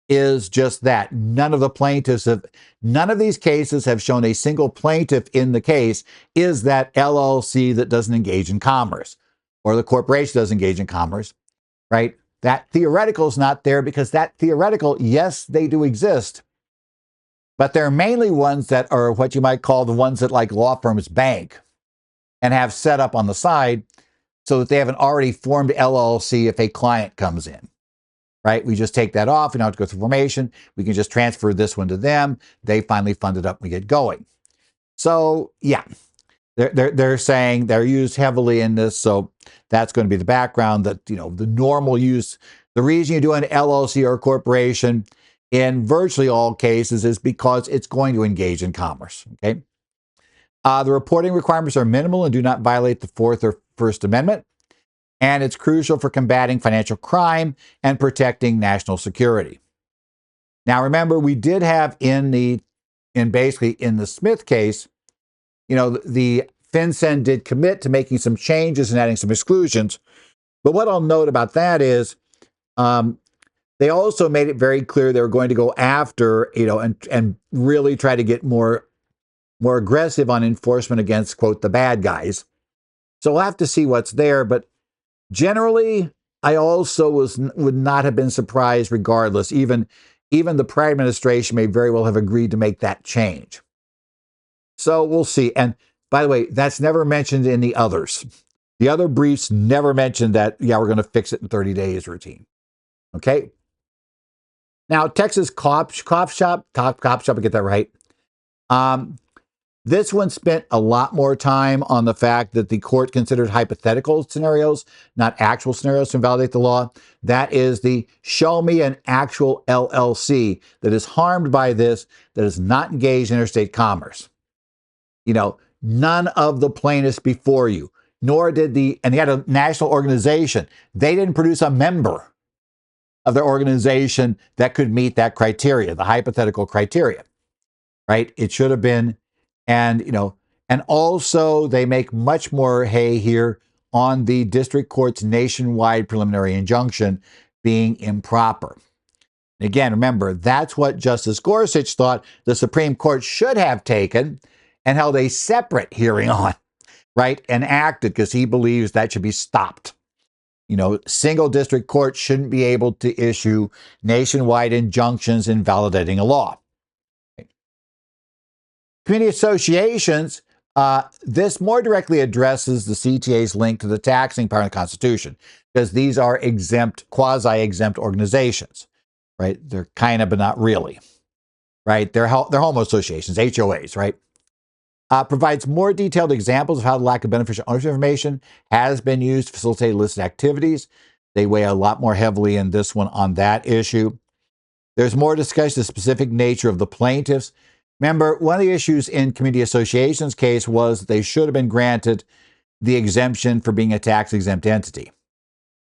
is just that. None of these cases have shown a single plaintiff in the case is that LLC that doesn't engage in commerce, or the corporation doesn't engage in commerce, right? That theoretical is not there because that theoretical, yes, they do exist, but they're mainly ones that are what you might call the ones that like law firms bank and have set up on the side so that they have an already formed LLC if a client comes in, right? We just take that off. We don't have to go through formation. We can just transfer this one to them. They finally fund it up and we get going. So yeah, they're saying they're used heavily in this. So that's going to be the background, that, the normal use, the reason you do an LLC or a corporation in virtually all cases is because it's going to engage in commerce, okay? The reporting requirements are minimal and do not violate the Fourth or First Amendment, and it's crucial for combating financial crime and protecting national security. Now, remember, we did have in the Smith case, the FinCEN did commit to making some changes and adding some exclusions. But what I'll note about that is, they also made it very clear they were going to go after, and really try to get more aggressive on enforcement against, quote, the bad guys. So we'll have to see what's there. But generally, I also would not have been surprised regardless. Even the prior administration may very well have agreed to make that change. So we'll see. And by the way, that's never mentioned in the others. The other briefs never mentioned that, yeah, we're going to fix it in 30 days routine. Okay. Now, Texas Cop Shop, I get that right. This one spent a lot more time on the fact that the court considered hypothetical scenarios, not actual scenarios, to invalidate the law. That is the show me an actual LLC that is harmed by this, that is not engaged in interstate commerce. None of the plaintiffs before you, nor did and they had a national organization. They didn't produce a member of their organization that could meet that criteria, the hypothetical criteria, right? It should have been. And, and also they make much more hay here on the district court's nationwide preliminary injunction being improper. Again, remember, that's what Justice Gorsuch thought the Supreme Court should have taken and held a separate hearing on, right? And acted because he believes that should be stopped. Single district courts shouldn't be able to issue nationwide injunctions invalidating a law. Community associations, this more directly addresses the CTA's link to the taxing power in the Constitution, because these are exempt, quasi-exempt organizations, right? They're kind of, but not really, right? They're home associations, HOAs, right? Provides more detailed examples of how the lack of beneficial ownership information has been used to facilitate illicit activities. They weigh a lot more heavily in this one on that issue. There's more discussion of the specific nature of the plaintiffs. Remember, one of the issues in Community Association's case was that they should have been granted the exemption for being a tax-exempt entity.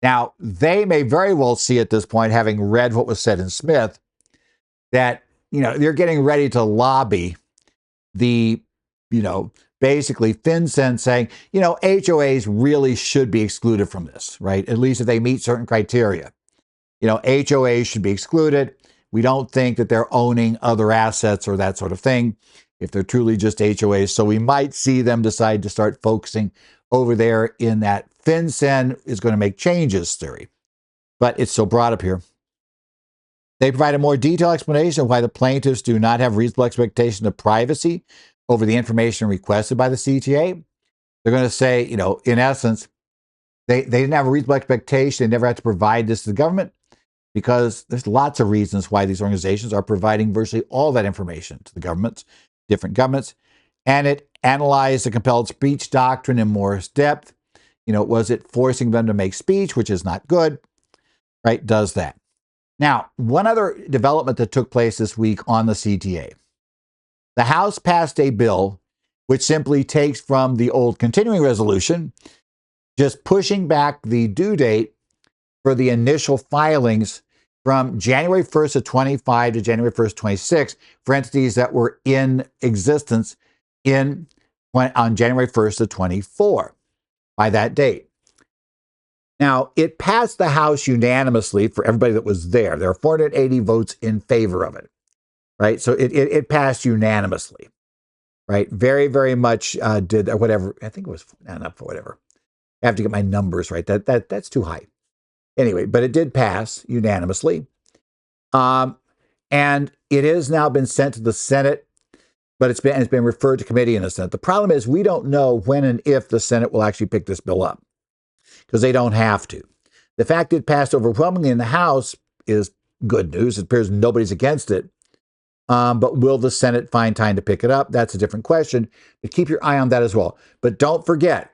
Now, they may very well see at this point, having read what was said in Smith, that, they're getting ready to lobby the, basically FinCEN saying, HOAs really should be excluded from this, right? At least if they meet certain criteria. HOAs should be excluded. We don't think that they're owning other assets or that sort of thing if they're truly just HOAs. So we might see them decide to start focusing over there in that FinCEN is going to make changes theory. But it's still brought up here. They provide a more detailed explanation of why the plaintiffs do not have reasonable expectation of privacy over the information requested by the CTA. They're going to say, in essence, they didn't have a reasonable expectation. They never had to provide this to the government, because there's lots of reasons why these organizations are providing virtually all that information to the governments, different governments. And it analyzed the compelled speech doctrine in more depth. Was it forcing them to make speech, which is not good, right? Does that. Now, one other development that took place this week on the CTA. The House passed a bill which simply takes from the old continuing resolution, just pushing back the due date for the initial filings from January 1st of 25 to January 1st, 26 for entities that were in existence on January 1st of 24 by that date. Now, it passed the House unanimously for everybody that was there. There are 480 votes in favor of it, right? So it passed unanimously, right? Very, very much did whatever. I think it was enough for whatever. I have to get my numbers right. That's too high. Anyway, but it did pass unanimously. And it has now been sent to the Senate, but it's been referred to committee in the Senate. The problem is we don't know when and if the Senate will actually pick this bill up, because they don't have to. The fact it passed overwhelmingly in the House is good news. It appears nobody's against it. But will the Senate find time to pick it up? That's a different question. But keep your eye on that as well. But don't forget,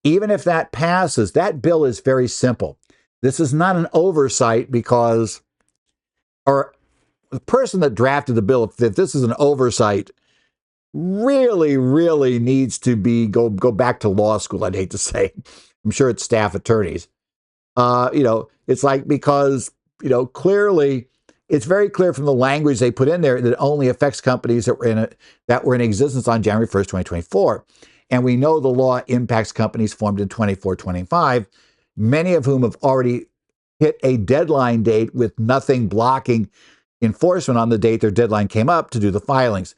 even if that passes, that bill is very simple. This is not an oversight or the person that drafted the bill, if this is an oversight, really, really needs to go back to law school, I'd hate to say. I'm sure it's staff attorneys. It's like, because, clearly, it's very clear from the language they put in there that it only affects companies that were in existence on January 1st, 2024. And we know the law impacts companies formed in 24-25, many of whom have already hit a deadline date with nothing blocking enforcement on the date their deadline came up to do the filings.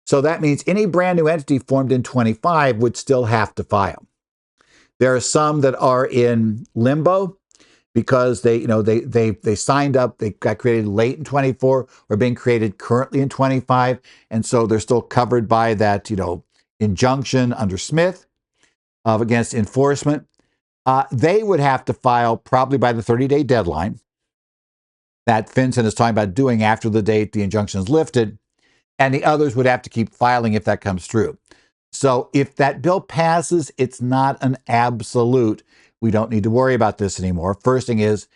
So that means any brand new entity formed in 25 would still have to file. There are some that are in limbo because they signed up, they got created late in 24 or being created currently in 25. And so they're still covered by that, injunction under Smith against enforcement. They would have to file probably by the 30-day deadline that FinCEN is talking about doing after the date the injunction is lifted. And the others would have to keep filing if that comes true. So if that bill passes, it's not an absolute. We don't need to worry about this anymore. First thing is,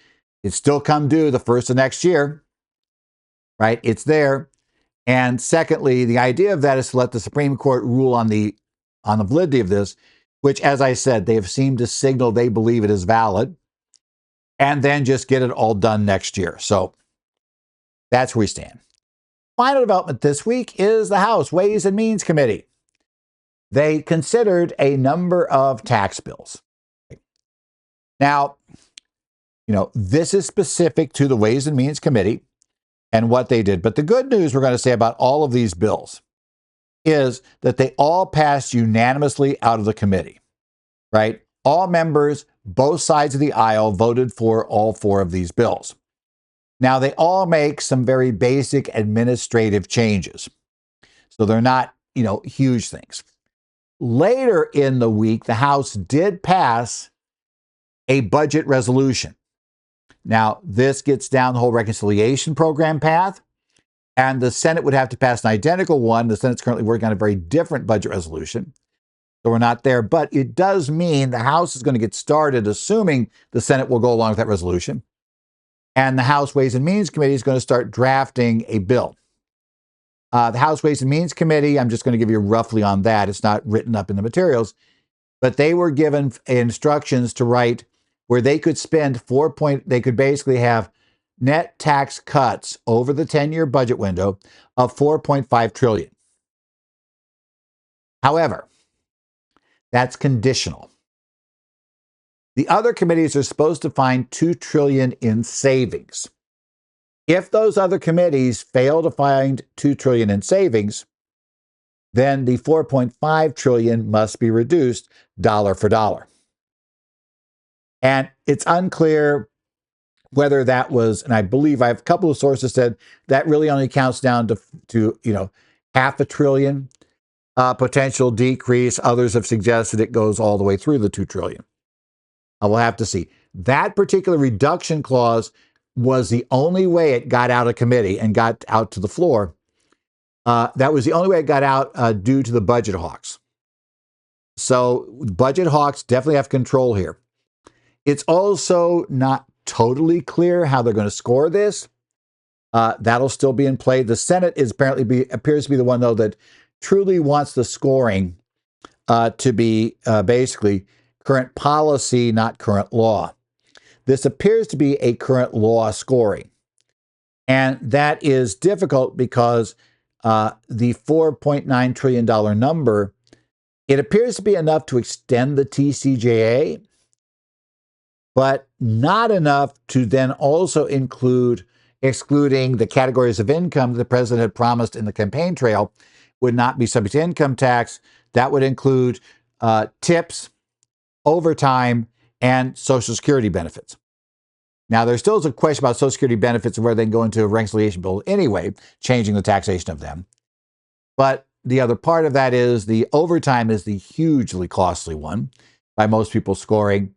it's still come due the first of next year, right? It's there. And secondly, the idea of that is to let the Supreme Court rule on the validity of this, which, as I said, they have seemed to signal they believe it is valid, and then just get it all done next year. So that's where we stand. Final development this week is the House Ways and Means Committee. They considered a number of tax bills. Now, this is specific to the Ways and Means Committee. and what they did. But the good news we're going to say about all of these bills is that they all passed unanimously out of the committee, right? All members, both sides of the aisle, voted for all four of these bills. Now, they all make some very basic administrative changes. So they're not, huge things. Later in the week, the House did pass a budget resolution. Now, this gets down the whole reconciliation program path, and the Senate would have to pass an identical one. The Senate's currently working on a very different budget resolution. So we're not there, but it does mean the House is going to get started, assuming the Senate will go along with that resolution. And the House Ways and Means Committee is going to start drafting a bill. The House Ways and Means Committee, I'm just going to give you roughly on that. It's not written up in the materials, but they were given instructions to write where they could spend they could basically have net tax cuts over the 10-year budget window of $4.5 trillion. However, that's conditional. The other committees are supposed to find $2 trillion in savings. If those other committees fail to find $2 trillion in savings, then the $4.5 trillion must be reduced dollar for dollar. And it's unclear whether that was, and I believe I have a couple of sources said that really only counts down to $500 billion potential decrease. Others have suggested it goes all the way through the $2 trillion. I will have to see. That particular reduction clause was the only way it got out of committee and got out to the floor. That was the only way it got out due to the budget hawks. So budget hawks definitely have control here. It's also not totally clear how they're going to score this. That'll still be in play. The Senate appears to be the one, though, that truly wants the scoring to be basically current policy, not current law. This appears to be a current law scoring. And that is difficult because the $4.9 trillion number, it appears to be enough to extend the TCJA, but not enough to then also excluding the categories of income that the president had promised in the campaign trail would not be subject to income tax. That would include tips, overtime, and Social Security benefits. Now, there still is a question about Social Security benefits and where they can go into a reconciliation bill anyway, changing the taxation of them. But the other part of that is the overtime is the hugely costly one by most people scoring.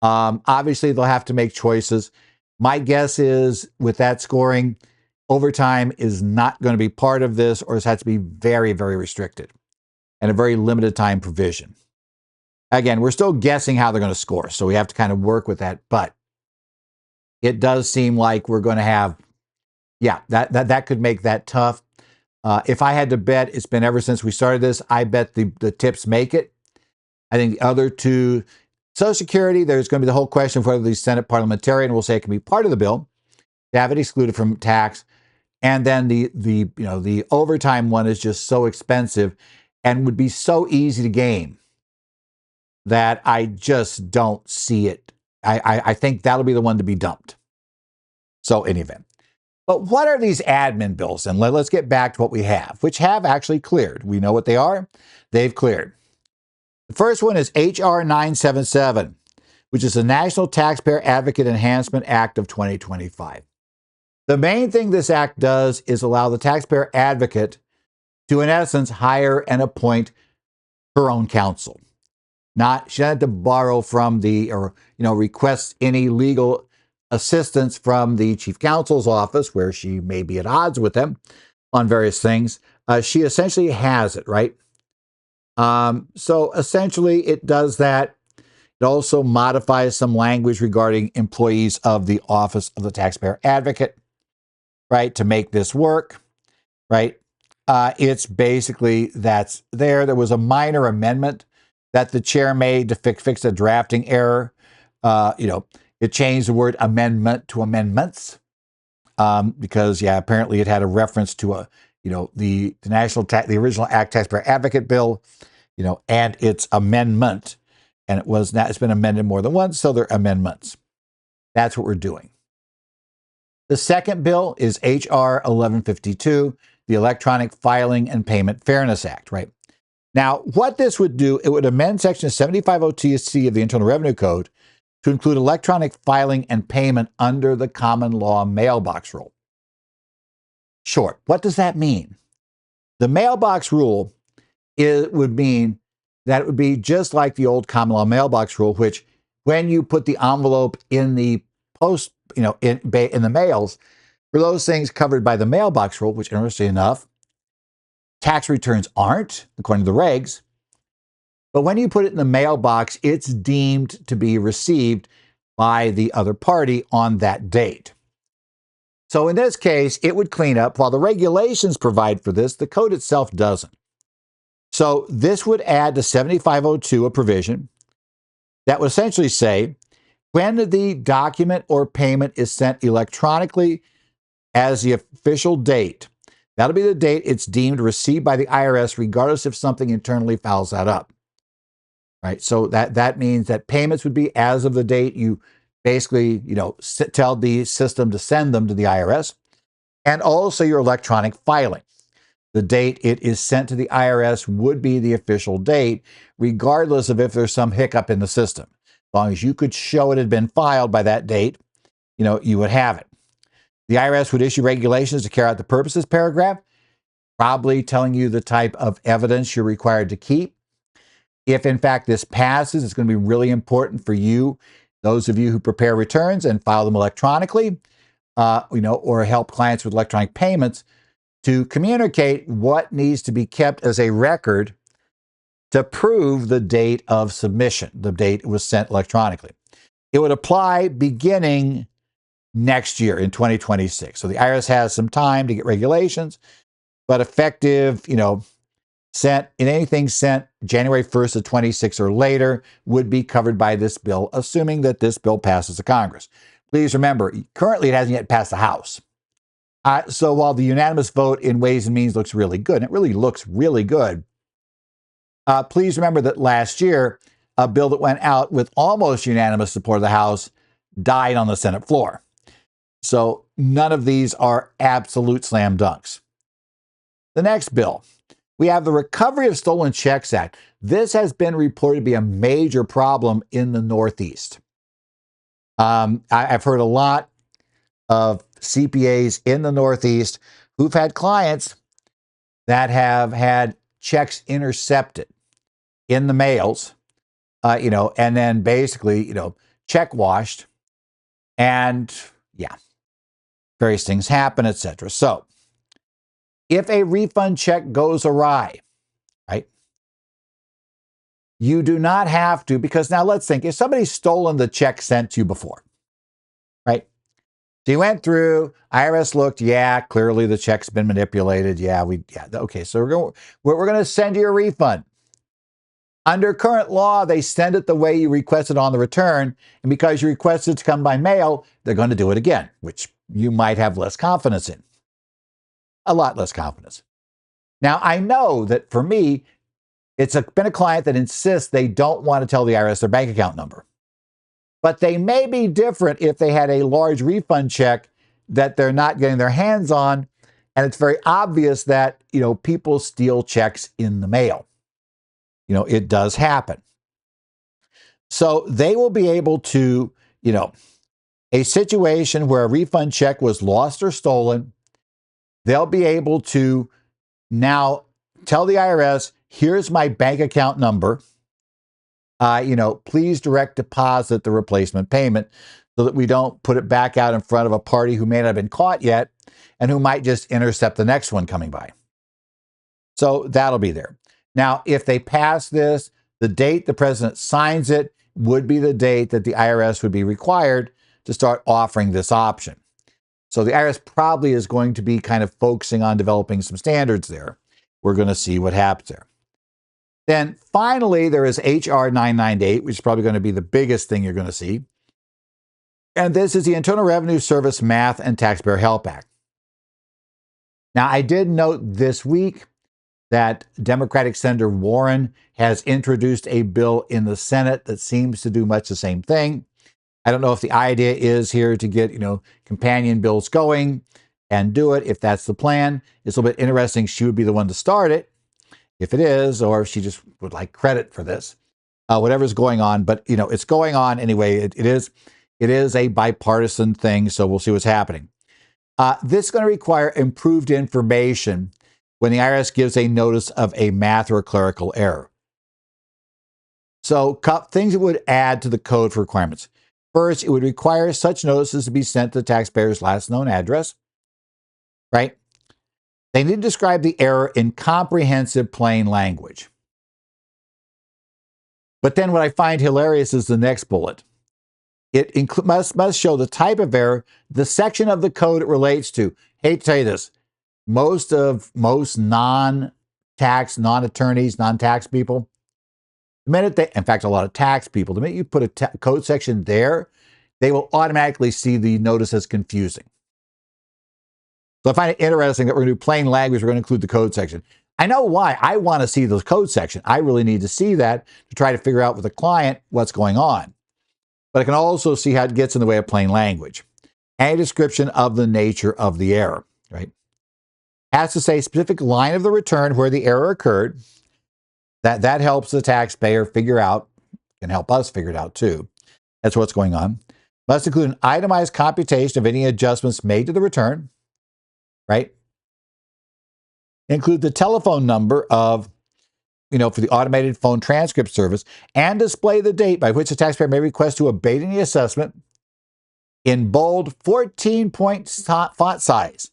Obviously, they'll have to make choices. My guess is with that scoring, overtime is not going to be part of this, or it has to be very, very restricted and a very limited time provision. Again, we're still guessing how they're going to score, so we have to kind of work with that. But it does seem like we're going to have, that could make that tough. If I had to bet, it's been ever since we started this, I bet the tips make it. I think the other two, Social Security, there's going to be the whole question of whether the Senate parliamentarian will say it can be part of the bill to have it excluded from tax. And then the overtime one is just so expensive and would be so easy to game that I just don't see it. I think that'll be the one to be dumped. So in any event. But what are these admin bills? And let's get back to what we have, which have actually cleared. We know what they are. They've cleared. The first one is H.R. 977, which is the National Taxpayer Advocate Enhancement Act of 2025. The main thing this act does is allow the taxpayer advocate to, in essence, hire and appoint her own counsel. She doesn't have to borrow from request any legal assistance from the chief counsel's office, where she may be at odds with them on various things. She essentially has it, right? So essentially it does that. It also modifies some language regarding employees of the Office of the Taxpayer Advocate, right, to make this work, right? It's basically that's there. There was a minor amendment that the chair made to fix a drafting error. It changed the word amendment to amendments because, apparently it had a reference to the original Act Taxpayer Advocate Bill, and its amendment, and it's been amended more than once, so they're amendments. That's what we're doing. The second bill is H.R. 1152, the Electronic Filing and Payment Fairness Act, right? Now, what this would do, it would amend Section 7502C of the Internal Revenue Code to include electronic filing and payment under the common law mailbox rule. Sure, what does that mean? The mailbox rule would mean that it would be just like the old common law mailbox rule, which when you put the envelope in the post, in the mails, for those things covered by the mailbox rule, which interestingly enough, tax returns aren't, according to the regs. But when you put it in the mailbox, it's deemed to be received by the other party on that date. So in this case, it would clean up. While the regulations provide for this, the code itself doesn't. So this would add to 7502 a provision that would essentially say, when the document or payment is sent electronically as the official date, that'll be the date it's deemed received by the IRS, regardless if something internally fouls that up. Right? So that means that payments would be as of the date you basically, tell the system to send them to the IRS, and also your electronic filing. The date it is sent to the IRS would be the official date, regardless of if there's some hiccup in the system. As long as you could show it had been filed by that date, you would have it. The IRS would issue regulations to carry out the purposes paragraph, probably telling you the type of evidence you're required to keep. If, in fact, this passes, it's going to be really important for you, those of you who prepare returns and file them electronically, or help clients with electronic payments, to communicate what needs to be kept as a record to prove the date of submission, the date it was sent electronically. It would apply beginning next year in 2026. So the IRS has some time to get regulations, but effective, anything sent January 1st of 26 or later would be covered by this bill, assuming that this bill passes the Congress. Please remember, currently it hasn't yet passed the House. So while the unanimous vote in Ways and Means looks really good, and it really looks really good, please remember that last year, a bill that went out with almost unanimous support of the House died on the Senate floor. So none of these are absolute slam dunks. The next bill, we have the Recovery of Stolen Checks Act. This has been reported to be a major problem in the Northeast. I've heard a lot of CPAs in the Northeast who've had clients that have had checks intercepted in the mails, and then basically, check washed, and various things happen, etc. So if a refund check goes awry, right, you do not have to, because now let's think, if somebody's stolen the check sent to you before, right? So you went through, IRS looked, clearly the check's been manipulated. Okay, so we're going to send you a refund. Under current law, they send it the way you requested on the return, and because you requested it to come by mail, they're going to do it again, which you might have less confidence in. A lot less confidence. Now, I know that for me, it's been a client that insists they don't want to tell the IRS their bank account number. But they may be different if they had a large refund check that they're not getting their hands on, and it's very obvious that, people steal checks in the mail. It does happen. So they will be able to, a situation where a refund check was lost or stolen, they'll be able to now tell the IRS, here's my bank account number. Please direct deposit the replacement payment so that we don't put it back out in front of a party who may not have been caught yet and who might just intercept the next one coming by. So that'll be there. Now, if they pass this, the date the president signs it would be the date that the IRS would be required to start offering this option. So the IRS probably is going to be kind of focusing on developing some standards there. We're going to see what happens there. Then finally, there is H.R. 998, which is probably going to be the biggest thing you're going to see. And this is the Internal Revenue Service Math and Taxpayer Help Act. Now, I did note this week that Democratic Senator Warren has introduced a bill in the Senate that seems to do much the same thing. I don't know if the idea is here to get, companion bills going and do it. If that's the plan, it's a little bit interesting. She would be the one to start it if it is, or if she just would like credit for this, whatever's going on. But, it's going on anyway. It is a bipartisan thing. So we'll see what's happening. This is going to require improved information when the IRS gives a notice of a math or clerical error. So things it would add to the code for requirements. First, it would require such notices to be sent to the taxpayer's last known address, right? They need to describe the error in comprehensive plain language. But then what I find hilarious is the next bullet. It must show the type of error, the section of the code it relates to. Hate to tell you this, most non-tax, non-attorneys, non-tax people, the minute in fact, a lot of tax people, the minute you put a code section there, they will automatically see the notice as confusing. So I find it interesting that we're going to do plain language. We're going to include the code section. I know why. I want to see the code section. I really need to see that to try to figure out with the client what's going on. But I can also see how it gets in the way of plain language. And a description of the nature of the error, right? Has to say specific line of the return where the error occurred. That helps the taxpayer figure out, can help us figure it out too. That's what's going on. Must include an itemized computation of any adjustments made to the return, right? Include the telephone number of, for the automated phone transcript service, and display the date by which the taxpayer may request to abate any assessment in bold 14-point font size,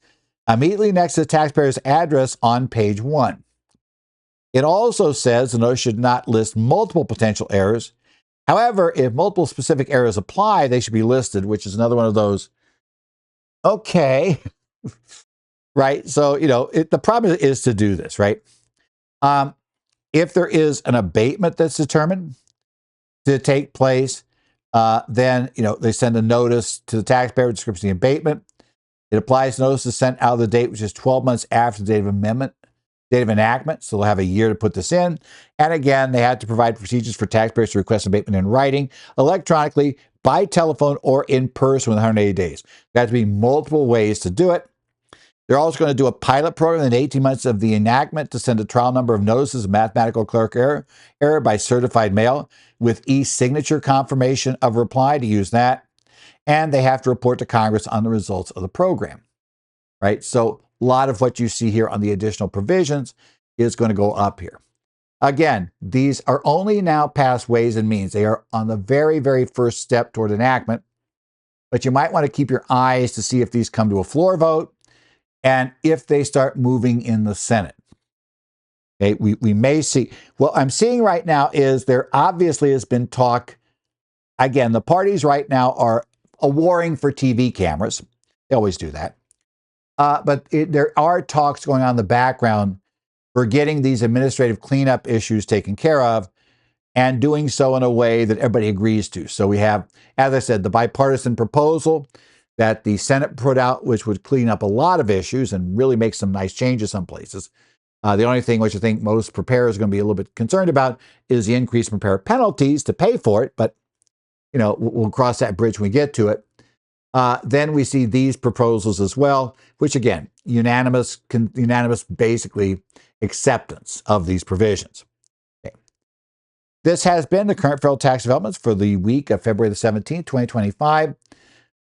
immediately next to the taxpayer's address on page 1. It also says the notice should not list multiple potential errors. However, if multiple specific errors apply, they should be listed, which is another one of those, okay, right? So, the problem is to do this, right? If there is an abatement that's determined to take place, then, they send a notice to the taxpayer description of the abatement. It applies notice is sent out of the date, which is 12 months after the date of enactment. So they'll have a year to put this in. And again, they have to provide procedures for taxpayers to request abatement in writing, electronically, by telephone, or in person within 180 days. There have to be multiple ways to do it. They're also going to do a pilot program in 18 months of the enactment to send a trial number of notices of mathematical clerical error by certified mail with e-signature confirmation of reply to use that. And they have to report to Congress on the results of the program, right? So a lot of what you see here on the additional provisions is going to go up here. Again, these are only now past Ways and Means. They are on the very, very first step toward enactment. But you might want to keep your eyes to see if these come to a floor vote and if they start moving in the Senate. Okay, we may see. What I'm seeing right now is there obviously has been talk. Again, the parties right now are warring for TV cameras. They always do that. But there are talks going on in the background for getting these administrative cleanup issues taken care of and doing so in a way that everybody agrees to. So we have, as I said, the bipartisan proposal that the Senate put out, which would clean up a lot of issues and really make some nice changes some places. The only thing which I think most preparers are going to be a little bit concerned about is the increase in preparer penalties to pay for it. But, we'll cross that bridge when we get to it. Then we see these proposals as well, which again, unanimous basically acceptance of these provisions. Okay. This has been the current federal tax developments for the week of February the 17th, 2025.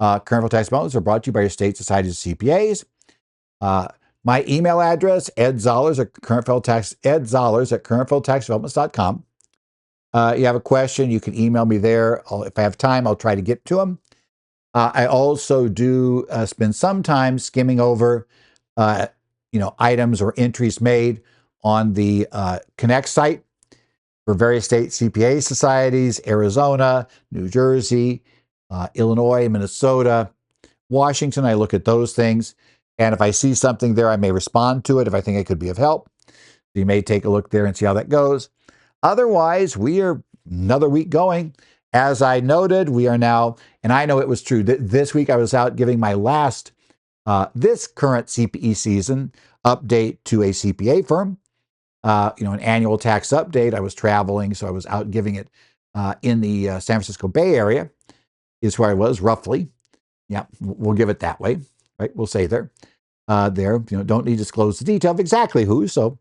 Current federal tax developments are brought to you by your state societies of CPAs. My email address, edzollers at currentfederaltaxdevelopments.com. You have a question, you can email me there. If I have time, I'll try to get to them. I also do spend some time skimming over, items or entries made on the Connect site for various state CPA societies, Arizona, New Jersey, Illinois, Minnesota, Washington. I look at those things. And if I see something there, I may respond to it if I think it could be of help. You may take a look there and see how that goes. Otherwise, we are another week going. As I noted, we are now, and I know it was true, this week I was out giving my last, this current CPE season update to a CPA firm, an annual tax update. I was traveling, so I was out giving it in the San Francisco Bay Area. is where I was roughly. Yeah, we'll give it that way, right? We'll say there. Don't need to disclose the detail of exactly who. So,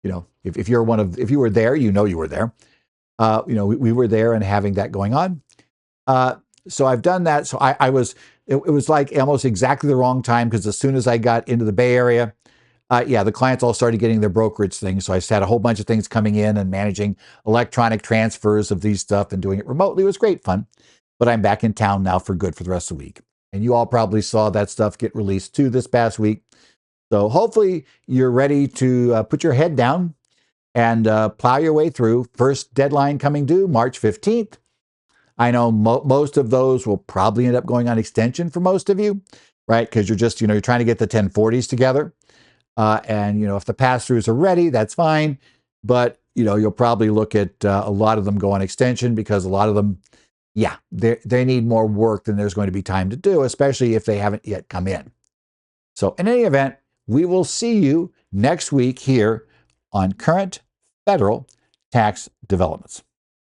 if you're if you were there, you were there. We were there and having that going on. So I've done that. So I was, it was like almost exactly the wrong time, because as soon as I got into the Bay Area, the clients all started getting their brokerage things. So I just had a whole bunch of things coming in and managing electronic transfers of these stuff and doing it remotely. It was great fun. But I'm back in town now for good for the rest of the week. And you all probably saw that stuff get released too this past week. So hopefully you're ready to put your head down and plow your way through. First deadline coming due, March 15th. I know most of those will probably end up going on extension for most of you, right? Because you're just, you're trying to get the 1040s together. And if the pass-throughs are ready, that's fine. But, you'll probably look at a lot of them go on extension, because a lot of them, they need more work than there's going to be time to do, especially if they haven't yet come in. So in any event, we will see you next week here on Current Federal Tax Developments.